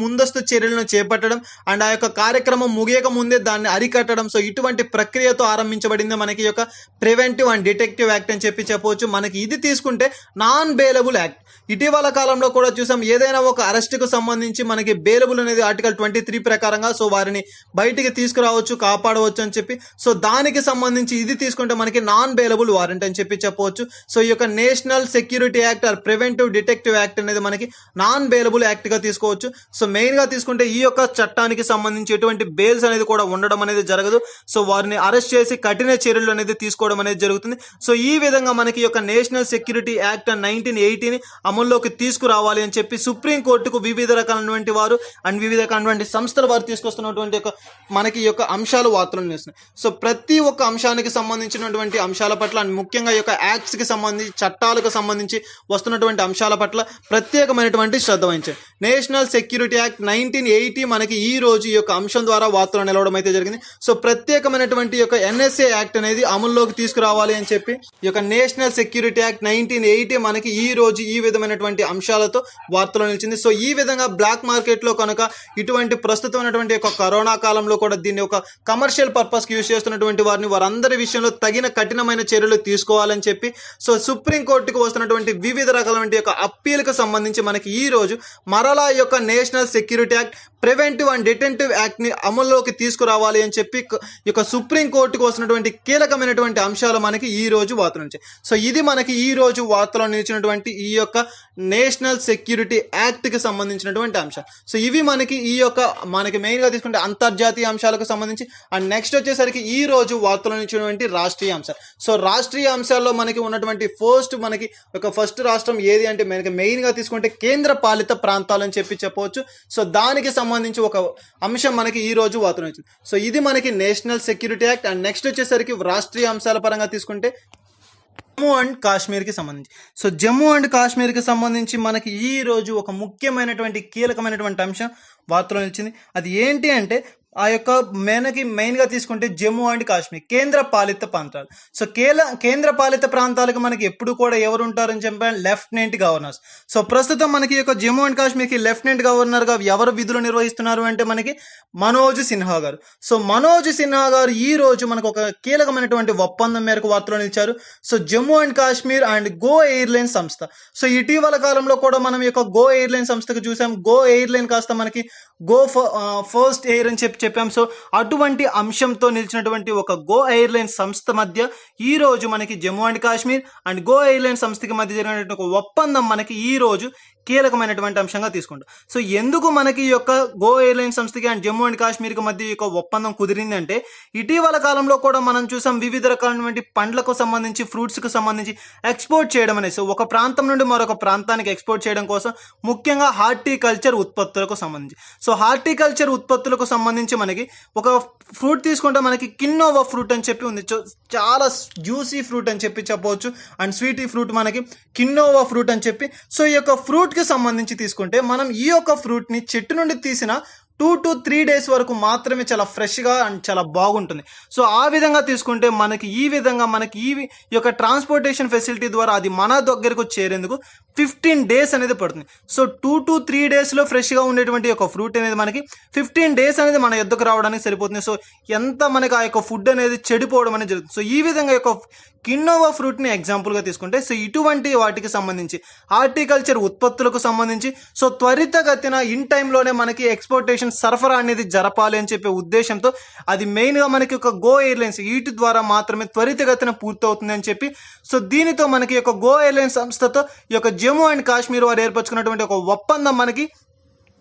ముందస్తు చర్యలను చేపట్టడం అండ్ ఆ యొక్క కార్యక్రమం ముగియక ముందే దాన్ని అరికట్టడం. సో ఇటువంటి ప్రక్రియతో ఆరంభించబడింది మనకి ఈ యొక్క ప్రివెంటివ్ అండ్ డిటెక్టివ్ యాక్ట్ అని చెప్పి చెప్పవచ్చు. మనకి ఇది తీసుకుంటే నాన్ బెయిలబుల్ యాక్ట్. ఇటీవల కాలంలో కూడా చూసాం ఏదైనా ఒక అరెస్ట్కు సంబంధించి మనకి బెయిలబుల్ అనేది ఆర్టికల్ 23 ప్రకారంగా సో వారిని బయటికి తీసుకురావాలి తీసుకురావచ్చు, కాపాడవచ్చు అని చెప్పి. సో దానికి సంబంధించి ఇది తీసుకుంటే మనకి నాన్ బెయిలబుల్ వారెంట్ అని చెప్పి చెప్పవచ్చు. సో ఈ యొక్క national security act or preventive detective act అనేది మనకి నాన్ బెయిలబుల్ యాక్ట్ గా తీసుకోవచ్చు. సో మెయిన్ గా తీసుకుంటే ఈ యొక్క చట్టానికి సంబంధించి ఎటువంటి బెయిల్స్ అనేది కూడా ఉండడం అనేది జరగదు. సో వారిని అరెస్ట్ చేసి కఠిన చర్యలు అనేది తీసుకోవడం అనేది జరుగుతుంది. సో ఈ విధంగా మనకి ఈ యొక్క నేషనల్ సెక్యూరిటీ యాక్ట్ 1980ని అమల్లోకి తీసుకురావాలి అని చెప్పి సుప్రీం కోర్టుకు వివిధ రకాలైనటువంటి వారు అండ్ వివిధ రకాలైనటువంటి సంస్థల వారు తీసుకొస్తున్నటువంటి మనకి ఈ యొక్క అంశాలు వార్తలను చేస్తున్నాయి. సో ప్రతి ఒక్క అంశానికి సంబంధించినటువంటి అంశాల పట్ల అండ్ ముఖ్యంగా ఈ యొక్క యాక్ట్స్ కి సంబంధించి చట్టాలకు సంబంధించి వస్తున్నటువంటి అంశాల పట్ల ప్రత్యేకమైనటువంటి శ్రద్ధ వహించారు. నేషనల్ సెక్యూరిటీ యాక్ట్ 1980 మనకి ఈ రోజు ఈ యొక్క అంశం ద్వారా వార్తలు నిలవడం అయితే జరిగింది. సో ప్రత్యేకమైనటువంటి యొక్క ఎన్ఎస్ఏ యాక్ట్ అనేది అమల్లోకి తీసుకురావాలి అని చెప్పి ఈ యొక్క నేషనల్ సెక్యూరిటీ యాక్ట్ 1980 మనకి ఈ రోజు ఈ విధమైనటువంటి అంశాలతో వార్తలు నిలిచింది. సో ఈ విధంగా బ్లాక్ మార్కెట్ లో కనుక ఇటువంటి ప్రస్తుతమైనటువంటి యొక్క కరోనా కాలంలో కూడా దీన్ని ఒక కమర్షియల్ పర్పస్ కి యూజ్ చేస్తున్నటువంటి వారందరి విషయంలో తగిన కఠినమైన చర్యలు తీసుకోవాలని చెప్పి సో సుప్రీం కోర్టుకు వస్తున్నటువంటి వివిధ రకాలైన యొక్క అప్పీల్ కు సంబంధించి మనకి ఈ రోజు మరలా ఈ యొక్క national security act preventive and detentive act ని అమల్లోకి తీసుకురావాలి అని చెప్పి ఈ యొక్క సుప్రీం కోర్టుకు వస్తున్నటువంటి కీలకమైనటువంటి అంశాలు మనకి ఈ రోజు వార్తలు నుంచి. సో ఇది మనకి ఈ రోజు వార్తలో నిలిచినటువంటి ఈ యొక్క నేషనల్ సెక్యూరిటీ యాక్ట్ కి సంబంధించినటువంటి అంశాలు. సో ఇవి మనకి ఈ యొక్క మనకి మెయిన్ గా తీసుకుంటే అంతర్జాతీయ అంశాలకు సంబంధించి. అండ్ నెక్స్ట్ వచ్చేసరికి ఈ రోజు వార్తలో నిలిచినటువంటి రాష్ట్రీయ అంశాలు. సో రాష్ట్రీయ అంశాల్లో మనకి ఉన్నటువంటి ఫస్ట్ రాష్ట్రం ఏది అంటే మనకి మెయిన్ గా తీసుకుంటే కేంద్ర పాలిత ప్రాంతాలు అని చెప్పి చెప్పవచ్చు. సో దానికి సంబంధించి ఒక అంశం మనకి ఈ రోజు వార్తలు వచ్చింది. సో ఇది మనకి national security act. And next వచ్చేసరికి రాష్ట్రీయ అంశాల పరంగా తీసుకుంటే జమ్మూ అండ్ కాశ్మీర్ కి సంబంధించి. సో జమ్మూ అండ్ కాశ్మీర్ కి సంబంధించి మనకి ఈ రోజు ఒక ముఖ్యమైనటువంటి కీలకమైనటువంటి అంశం వార్తలో నిలిచింది. అది ఏంటి అంటే ఆ యొక్క మెయిన్ గా తీసుకుంటే జమ్మూ అండ్ కాశ్మీర్ కేంద్ర పాలిత ప్రాంతాలు. సో కేంద్ర పాలిత ప్రాంతాలకు మనకి ఎప్పుడు కూడా ఎవరు ఉంటారని చెప్పారు, లెఫ్టినెంట్ గవర్నర్స్. సో ప్రస్తుతం మనకి యొక్క జమ్మూ అండ్ కాశ్మీర్ కి లెఫ్టినెంట్ గవర్నర్ గా ఎవరు విధులు నిర్వహిస్తున్నారు అంటే మనకి మనోజ్ సిన్హా గారు. సో మనోజ్ సిన్హా గారు ఈ రోజు మనకు ఒక కీలకమైనటువంటి ఒప్పందం మేరకు వార్తలో నిలిచారు. So Jammu and Kashmir and go airline సంస్థ. సో ఇటీవల కాలంలో కూడా మనం ఈ యొక్క గో ఎయిర్లైన్ సంస్థకు చూసాం. గో ఎయిర్లైన్ కాస్త మనకి గో ఫస్ట్ ఎయిర్ అని చెప్పాం. సో అటువంటి అంశంతో నిలిచినటువంటి ఒక గో ఎయిర్లైన్ సంస్థ మధ్య ఈ రోజు మనకి Jammu and Kashmir and go airline సంస్థకి మధ్య జరిగినటువంటి ఒక ఒప్పందం మనకి ఈ రోజు కీలకమైనటువంటి అంశంగా తీసుకుంటాం. సో ఎందుకు మనకి ఈ యొక్క గో ఎయిర్లైన్ సంస్థకి అండ్ జమ్మూ అండ్ కాశ్మీర్ కి మధ్య ఈ యొక్క ఒప్పందం కుదిరింది అంటే ఇటీవల కాలంలో కూడా మనం చూసాం వివిధ రకాలైనటువంటి పండ్లకు సంబంధించి ఫ్రూట్స్ కు సంబంధించి ఎక్స్పోర్ట్ చేయడం అనేది. సో ఒక ప్రాంతం నుండి మరొక ప్రాంతానికి ఎక్స్పోర్ట్ చేయడం కోసం ముఖ్యంగా హార్టికల్చర్ ఉత్పత్తులకు సంబంధించి. సో హార్టికల్చర్ ఉత్పత్తులకు సంబంధించి మనకి ఒక ఫ్రూట్ తీసుకుంటే మనకి కిన్నోవా ఫ్రూట్ అని చెప్పి ఉంది. చాలా జ్యూసీ ఫ్రూట్ అని చెప్పి చెప్పవచ్చు. అండ్ స్వీటీ ఫ్రూట్ మనకి కిన్నోవా ఫ్రూట్ అని చెప్పి. సో ఈ యొక్క ఫ్రూట్ కి సంబంధించి తీసుకుంటే మనం ఈ యొక్క ఫ్రూట్ ని చెట్టు నుండి తీసిన 2 to 3 days వరకు మాత్రమే చాలా ఫ్రెష్ గా అండ్ చాలా బాగుంటుంది. సో ఆ విధంగా తీసుకుంటే మనకి ఈ విధంగా మనకి ఈ యొక్క ట్రాన్స్పోర్టేషన్ ఫెసిలిటీ ద్వారా అది మన దగ్గరకు చేరేందుకు 15 days అనేది పడుతుంది. సో 2 to 3 days లో ఫ్రెష్ గా ఉండేటువంటి ఒక ఫ్రూట్ అనేది మనకి 15 days అనేది మన ఎద్దుకు రావడానికి సరిపోతుంది. సో ఎంత మనకి ఆ యొక్క ఫుడ్ అనేది చెడిపోవడం అనేది జరుగుతుంది. సో ఈ విధంగా యొక్క కిన్నోవా ఫ్రూట్ ని ఎగ్జాంపుల్ గా తీసుకుంటే సో ఇటువంటి వాటికి సంబంధించి హార్టికల్చర్ ఉత్పత్తులకు సంబంధించి సో త్వరితగతిన ఇన్ టైంలోనే మనకి ఎక్స్పోర్టేషన్ సరఫరా అనేది జరపాలి అని చెప్పే ఉద్దేశంతో అది మెయిన్ గా మనకి ఒక గో ఎయిర్లైన్స్ వీటి ద్వారా మాత్రమే త్వరితగతిన పూర్తవుతుంది అని చెప్పి. సో దీనితో మనకి ఒక గో ఎయిర్లైన్స్ సంస్థతో ఈ యొక్క జమ్మూ అండ్ కాశ్మీర్ వారు ఏర్పరచుకున్నటువంటి ఒక ఒప్పందం మనకి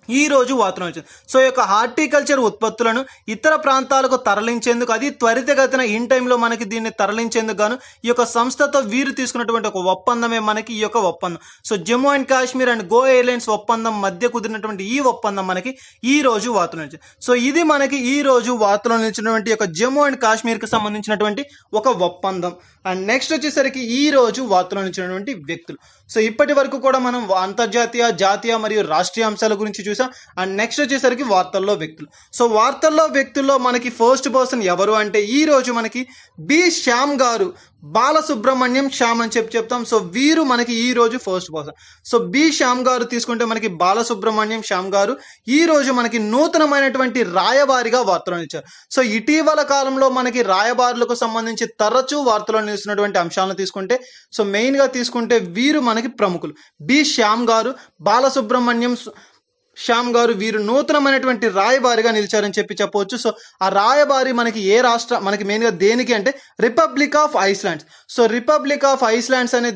ఈ రోజు వార్తలు వచ్చింది. సో ఈ యొక్క హార్టికల్చర్ ఉత్పత్తులను ఇతర ప్రాంతాలకు తరలించేందుకు అది త్వరితగతిన ఇన్ టైంలో మనకి దీన్ని తరలించేందుకు గాను ఈ యొక్క సంస్థతో వీరు తీసుకున్నటువంటి ఒక ఒప్పందమే మనకి ఈ యొక్క ఒప్పందం. So Jammu and Kashmir and go airlines ఒప్పందం మధ్య కుదిరినటువంటి ఈ ఒప్పందం మనకి ఈ రోజు వార్తలు నిలిచింది. సో ఇది మనకి ఈ రోజు వార్తలో నిలిచినటువంటి యొక్క జమ్మూ అండ్ కాశ్మీర్ కి సంబంధించినటువంటి ఒక ఒప్పందం. అండ్ నెక్స్ట్ వచ్చేసరికి ఈ రోజు వార్తలో నిలిచినటువంటి వ్యక్తులు. సో ఇప్పటి వరకు కూడా మనం అంతర్జాతీయ, జాతీయ మరియు రాష్ట్రీయ అంశాల గురించి చూసాం. అండ్ నెక్స్ట్ వచ్చేసరికి వార్తల్లో వ్యక్తులు. సో వార్తల్లో వ్యక్తుల్లో మనకి ఫస్ట్ పర్సన్ ఎవరు అంటే ఈ రోజు మనకి బి శ్యామ్ గారు, బాలసుబ్రహ్మణ్యం శ్యామ్ అని చెప్తాం. సో వీరు మనకి ఈ రోజు first person. So B Shyam గారు తీసుకుంటే మనకి బాలసుబ్రహ్మణ్యం శ్యామ్ గారు ఈ రోజు మనకి నూతనమైనటువంటి రాయబారిగా వార్తలు నిలిచారు. సో ఇటీవల కాలంలో మనకి రాయబారులకు సంబంధించి తరచూ వార్తలు నిలుస్తున్నటువంటి అంశాలను తీసుకుంటే సో మెయిన్ గా తీసుకుంటే వీరు మనకి ప్రముఖులు. బి శ్యామ్ గారు, బాలసుబ్రహ్మణ్యం శ్యామ్ గారు వీరు నూతనమైనటువంటి రాయబారిగా నిలిచారని చెప్పవచ్చు. సో ఆ రాయబారి మనకి ఏ రాష్ట్ర మనకి మెయిన్గా దేనికి అంటే republic of islands. So republic of islands అనే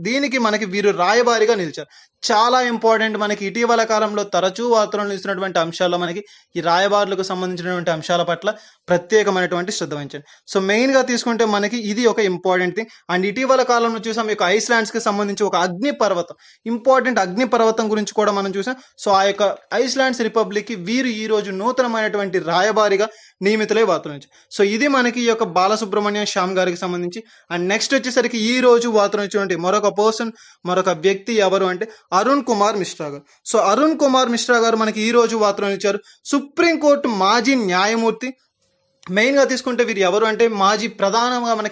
దీనికి మనకి వీరు రాయబారిగా నిలిచారు. చాలా ఇంపార్టెంట్. మనకి ఇటీవల కాలంలో తరచూ వార్తలను ఇస్తున్నటువంటి అంశాల్లో మనకి ఈ రాయబారులకు సంబంధించినటువంటి అంశాల పట్ల ప్రత్యేకమైనటువంటి శ్రద్ధ వహించండి. సో మెయిన్గా తీసుకుంటే మనకి ఇది ఒక ఇంపార్టెంట్ థింగ్. అండ్ ఇటీవల కాలంలో చూసాం ఈ యొక్క ఐస్లాండ్స్కి సంబంధించి ఒక అగ్నిపర్వతం, ఇంపార్టెంట్ అగ్నిపర్వతం గురించి కూడా మనం చూసాం. సో ఆ యొక్క ఐస్లాండ్స్ రిపబ్లిక్కి వీరు ఈ రోజు నూతనమైనటువంటి రాయబారిగా నియమితులై వార్తలు నుంచి. సో ఇది మనకి ఈ యొక్క బాలసుబ్రహ్మణ్యం శ్యామ్ గారికి సంబంధించి. అండ్ నెక్స్ట్ వచ్చేసరికి ఈ రోజు వార్తలు వచ్చినటువంటి మరొక వ్యక్తి ఎవరు అంటే అరుణ్ కుమార్ మిశ్రా గారు. సో అరుణ్ కుమార్ మిశ్రా గారు మనకి ఈ రోజు వార్తలు ఇచ్చారు. సుప్రీంకోర్టు మాజీ న్యాయమూర్తి. మెయిన్గా తీసుకుంటే వీరు ఎవరు అంటే మనకి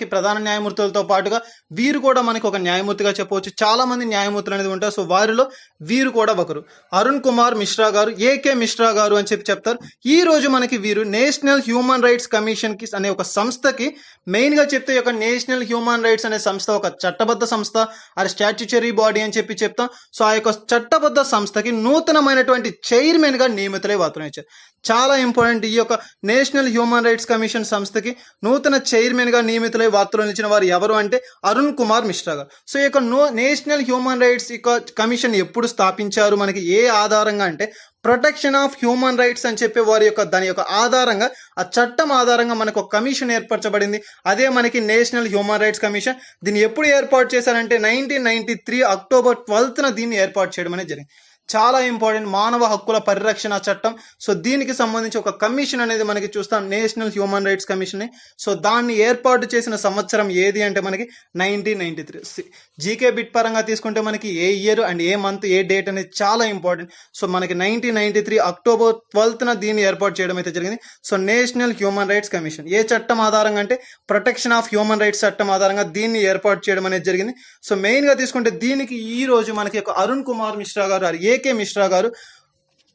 ప్రధాన న్యాయమూర్తులతో పాటుగా వీరు కూడా మనకి ఒక న్యాయమూర్తిగా చెప్పవచ్చు. చాలా మంది న్యాయమూర్తులు అనేది ఉంటారు. సో వారిలో వీరు కూడా ఒకరు. అరుణ్ కుమార్ మిశ్రా గారు, ఏకే మిశ్రా గారు అని చెప్తారు. ఈ రోజు మనకి వీరు నేషనల్ హ్యూమన్ రైట్స్ కమిషన్ కి అనే ఒక సంస్థకి మెయిన్గా చెప్తే ఒక నేషనల్ హ్యూమన్ రైట్స్ అనే సంస్థ ఒక చట్టబద్ధ సంస్థ, అది స్టాట్యుటరీ బాడీ అని చెప్తాం. సో ఆ యొక్క చట్టబద్ధ సంస్థకి నూతనమైనటువంటి చైర్మన్ గా నియమితులై వార్తలు ఇచ్చారు. చాలా ఇంపార్టెంట్. ఈ యొక్క నేషనల్ హ్యూమన్ రైట్స్ కమిషన్ సంస్థకి నూతన చైర్మన్ గా నియమితులై వార్తలు నిలిచిన వారు ఎవరు అంటే అరుణ్ కుమార్ మిశ్రా గారు. సో ఈ యొక్క నేషనల్ హ్యూమన్ రైట్స్ కమిషన్ ఎప్పుడు స్థాపించారు, మనకి ఏ ఆధారంగా అంటే ప్రొటెక్షన్ ఆఫ్ హ్యూమన్ రైట్స్ అని చెప్పే దాని యొక్క ఆధారంగా, ఆ చట్టం ఆధారంగా మనకు ఒక కమిషన్ ఏర్పరచబడింది. అదే మనకి నేషనల్ హ్యూమన్ రైట్స్ కమిషన్. దీన్ని ఎప్పుడు ఏర్పాటు చేశారంటే 1993 అక్టోబర్ 12న దీన్ని ఏర్పాటు చేయడం అనేది జరిగింది. చాలా ఇంపార్టెంట్. మానవ హక్కుల పరిరక్షణ చట్టం. సో దీనికి సంబంధించి ఒక కమిషన్ అనేది మనకి చూస్తాం, national human rights commission. So దాన్ని ఏర్పాటు చేసిన సంవత్సరం ఏది అంటే మనకి 1993. జీకే బిట్ పరంగా తీసుకుంటే మనకి ఏ ఇయర్ అండ్ ఏ మంత్ ఏ డేట్ అనేది చాలా ఇంపార్టెంట్. సో మనకి 1993 అక్టోబర్ 12న దీన్ని ఏర్పాటు చేయడం అయితే జరిగింది. So national human rights commission ఏ చట్టం ఆధారంగా అంటే ప్రొటెక్షన్ ఆఫ్ హ్యూమన్ రైట్స్ చట్టం ఆధారంగా దీన్ని ఏర్పాటు చేయడం అనేది జరిగింది. సో మెయిన్గా తీసుకుంటే దీనికి ఈ రోజు మనకి ఒక అరుణ్ కుమార్ మిశ్రా గారు, ఏకే మిశ్రా గారు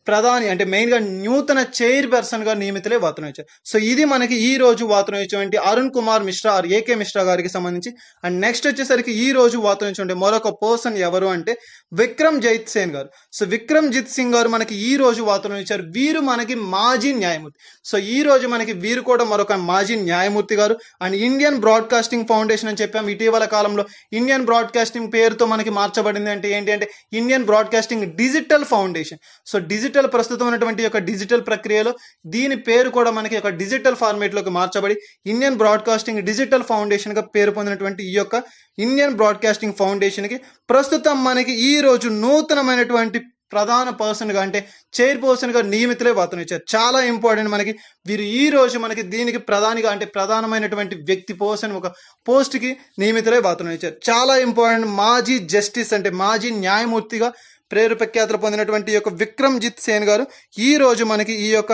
ప్రధాని అంటే మెయిన్గా నూతన చైర్పర్సన్ గా నియమితులే వార్తలు ఇచ్చారు. సో ఇది మనకి ఈ రోజు వార్తలు ఇచ్చేటువంటి అరుణ్ కుమార్ మిశ్రా ఏకే మిశ్రా గారికి సంబంధించి. అండ్ నెక్స్ట్ వచ్చేసరికి ఈ రోజు వార్తలు ఇచ్చేటువంటి మరొక పర్సన్ ఎవరు అంటే విక్రమ్జిత్ సేన్ గారు. సో విక్రమ్జిత్ సింగ్ గారు మనకి ఈ రోజు వార్తలు ఇచ్చారు. వీరు మనకి మాజీ న్యాయమూర్తి. సో ఈ రోజు మనకి వీరు కూడా మరొక మాజీ న్యాయమూర్తి గారు. అండ్ ఇండియన్ బ్రాడ్కాస్టింగ్ ఫౌండేషన్ అని చెప్పాము. ఇటీవల కాలంలో ఇండియన్ బ్రాడ్కాస్టింగ్ పేరుతో మనకి మార్చబడింది. అంటే ఏంటి అంటే Indian broadcasting digital foundation. So ప్రస్తుతం ఉన్నటువంటి యొక్క డిజిటల్ ప్రక్రియలో దీని పేరు కూడా మనకి ఒక డిజిటల్ ఫార్మేట్ లోకి మార్చబడి ఇండియన్ బ్రాడ్కాస్టింగ్ డిజిటల్ ఫౌండేషన్ గా పేరు పొందినటువంటి ఈ యొక్క ఇండియన్ బ్రాడ్కాస్టింగ్ ఫౌండేషన్ కి ప్రస్తుతం మనకి ఈ రోజు నూతనమైనటువంటి ప్రధాన పర్సన్ గా అంటే చైర్పర్సన్ గా నియమితులే వార్తలు ఇచ్చారు. చాలా ఇంపార్టెంట్. మనకి వీరు ఈ రోజు మనకి దీనికి ప్రధానిగా అంటే ప్రధానమైనటువంటి వ్యక్తి పర్సన్ ఒక పోస్ట్ కి నియమితులే వార్తలు ఇచ్చారు. చాలా ఇంపార్టెంట్. మాజీ జస్టిస్ అంటే మాజీ న్యాయమూర్తిగా పేరు ప్రఖ్యాతలు పొందినటువంటి యొక్క విక్రమ్జిత్ సేన్ గారు ఈ రోజు మనకి ఈ యొక్క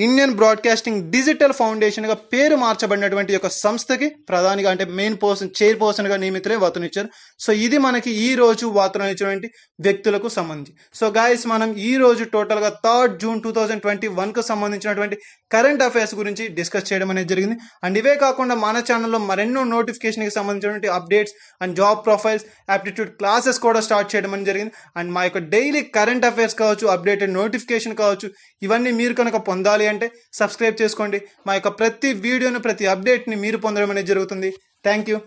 ఇండియన్ బ్రాడ్కాస్టింగ్ డిజిటల్ ఫౌండేషన్ గా పేరు మార్చబడినటువంటి యొక్క సంస్థకి ప్రధానిగా అంటే మెయిన్ పర్సన్ చైర్పర్సన్ గా నియమితులే వార్తనిచ్చారు. సో ఇది మనకి ఈ రోజు వార్తనిచ్చినటువంటి వ్యక్తులకు సంబంధించి. సో గైస్ మనం ఈ రోజు టోటల్ గా 3rd June 2021 కు సంబంధించినటువంటి కరెంట్ అఫైర్స్ గురించి డిస్కస్ చేయడం అనేది జరిగింది. అండ్ ఇవే కాకుండా మన ఛానల్లో మరెన్నో నోటిఫికేషన్ కి సంబంధించినటువంటి updates and job profiles aptitude classes కూడా స్టార్ట్ చేయడం అనేది జరిగింది. అండ్ మా యొక్క డైలీ కరెంట్ అఫైర్స్ కావచ్చు, అప్డేటెడ్ నోటిఫికేషన్ కావచ్చు, ఇవన్నీ మీరు కనుక పొందాలి అంటే సబ్స్క్రైబ్ చేసుకోండి. మా యొక్క ప్రతి వీడియోను ప్రతి అప్డేట్ని మీరు పొందడం అనేది జరుగుతుంది. Thank you.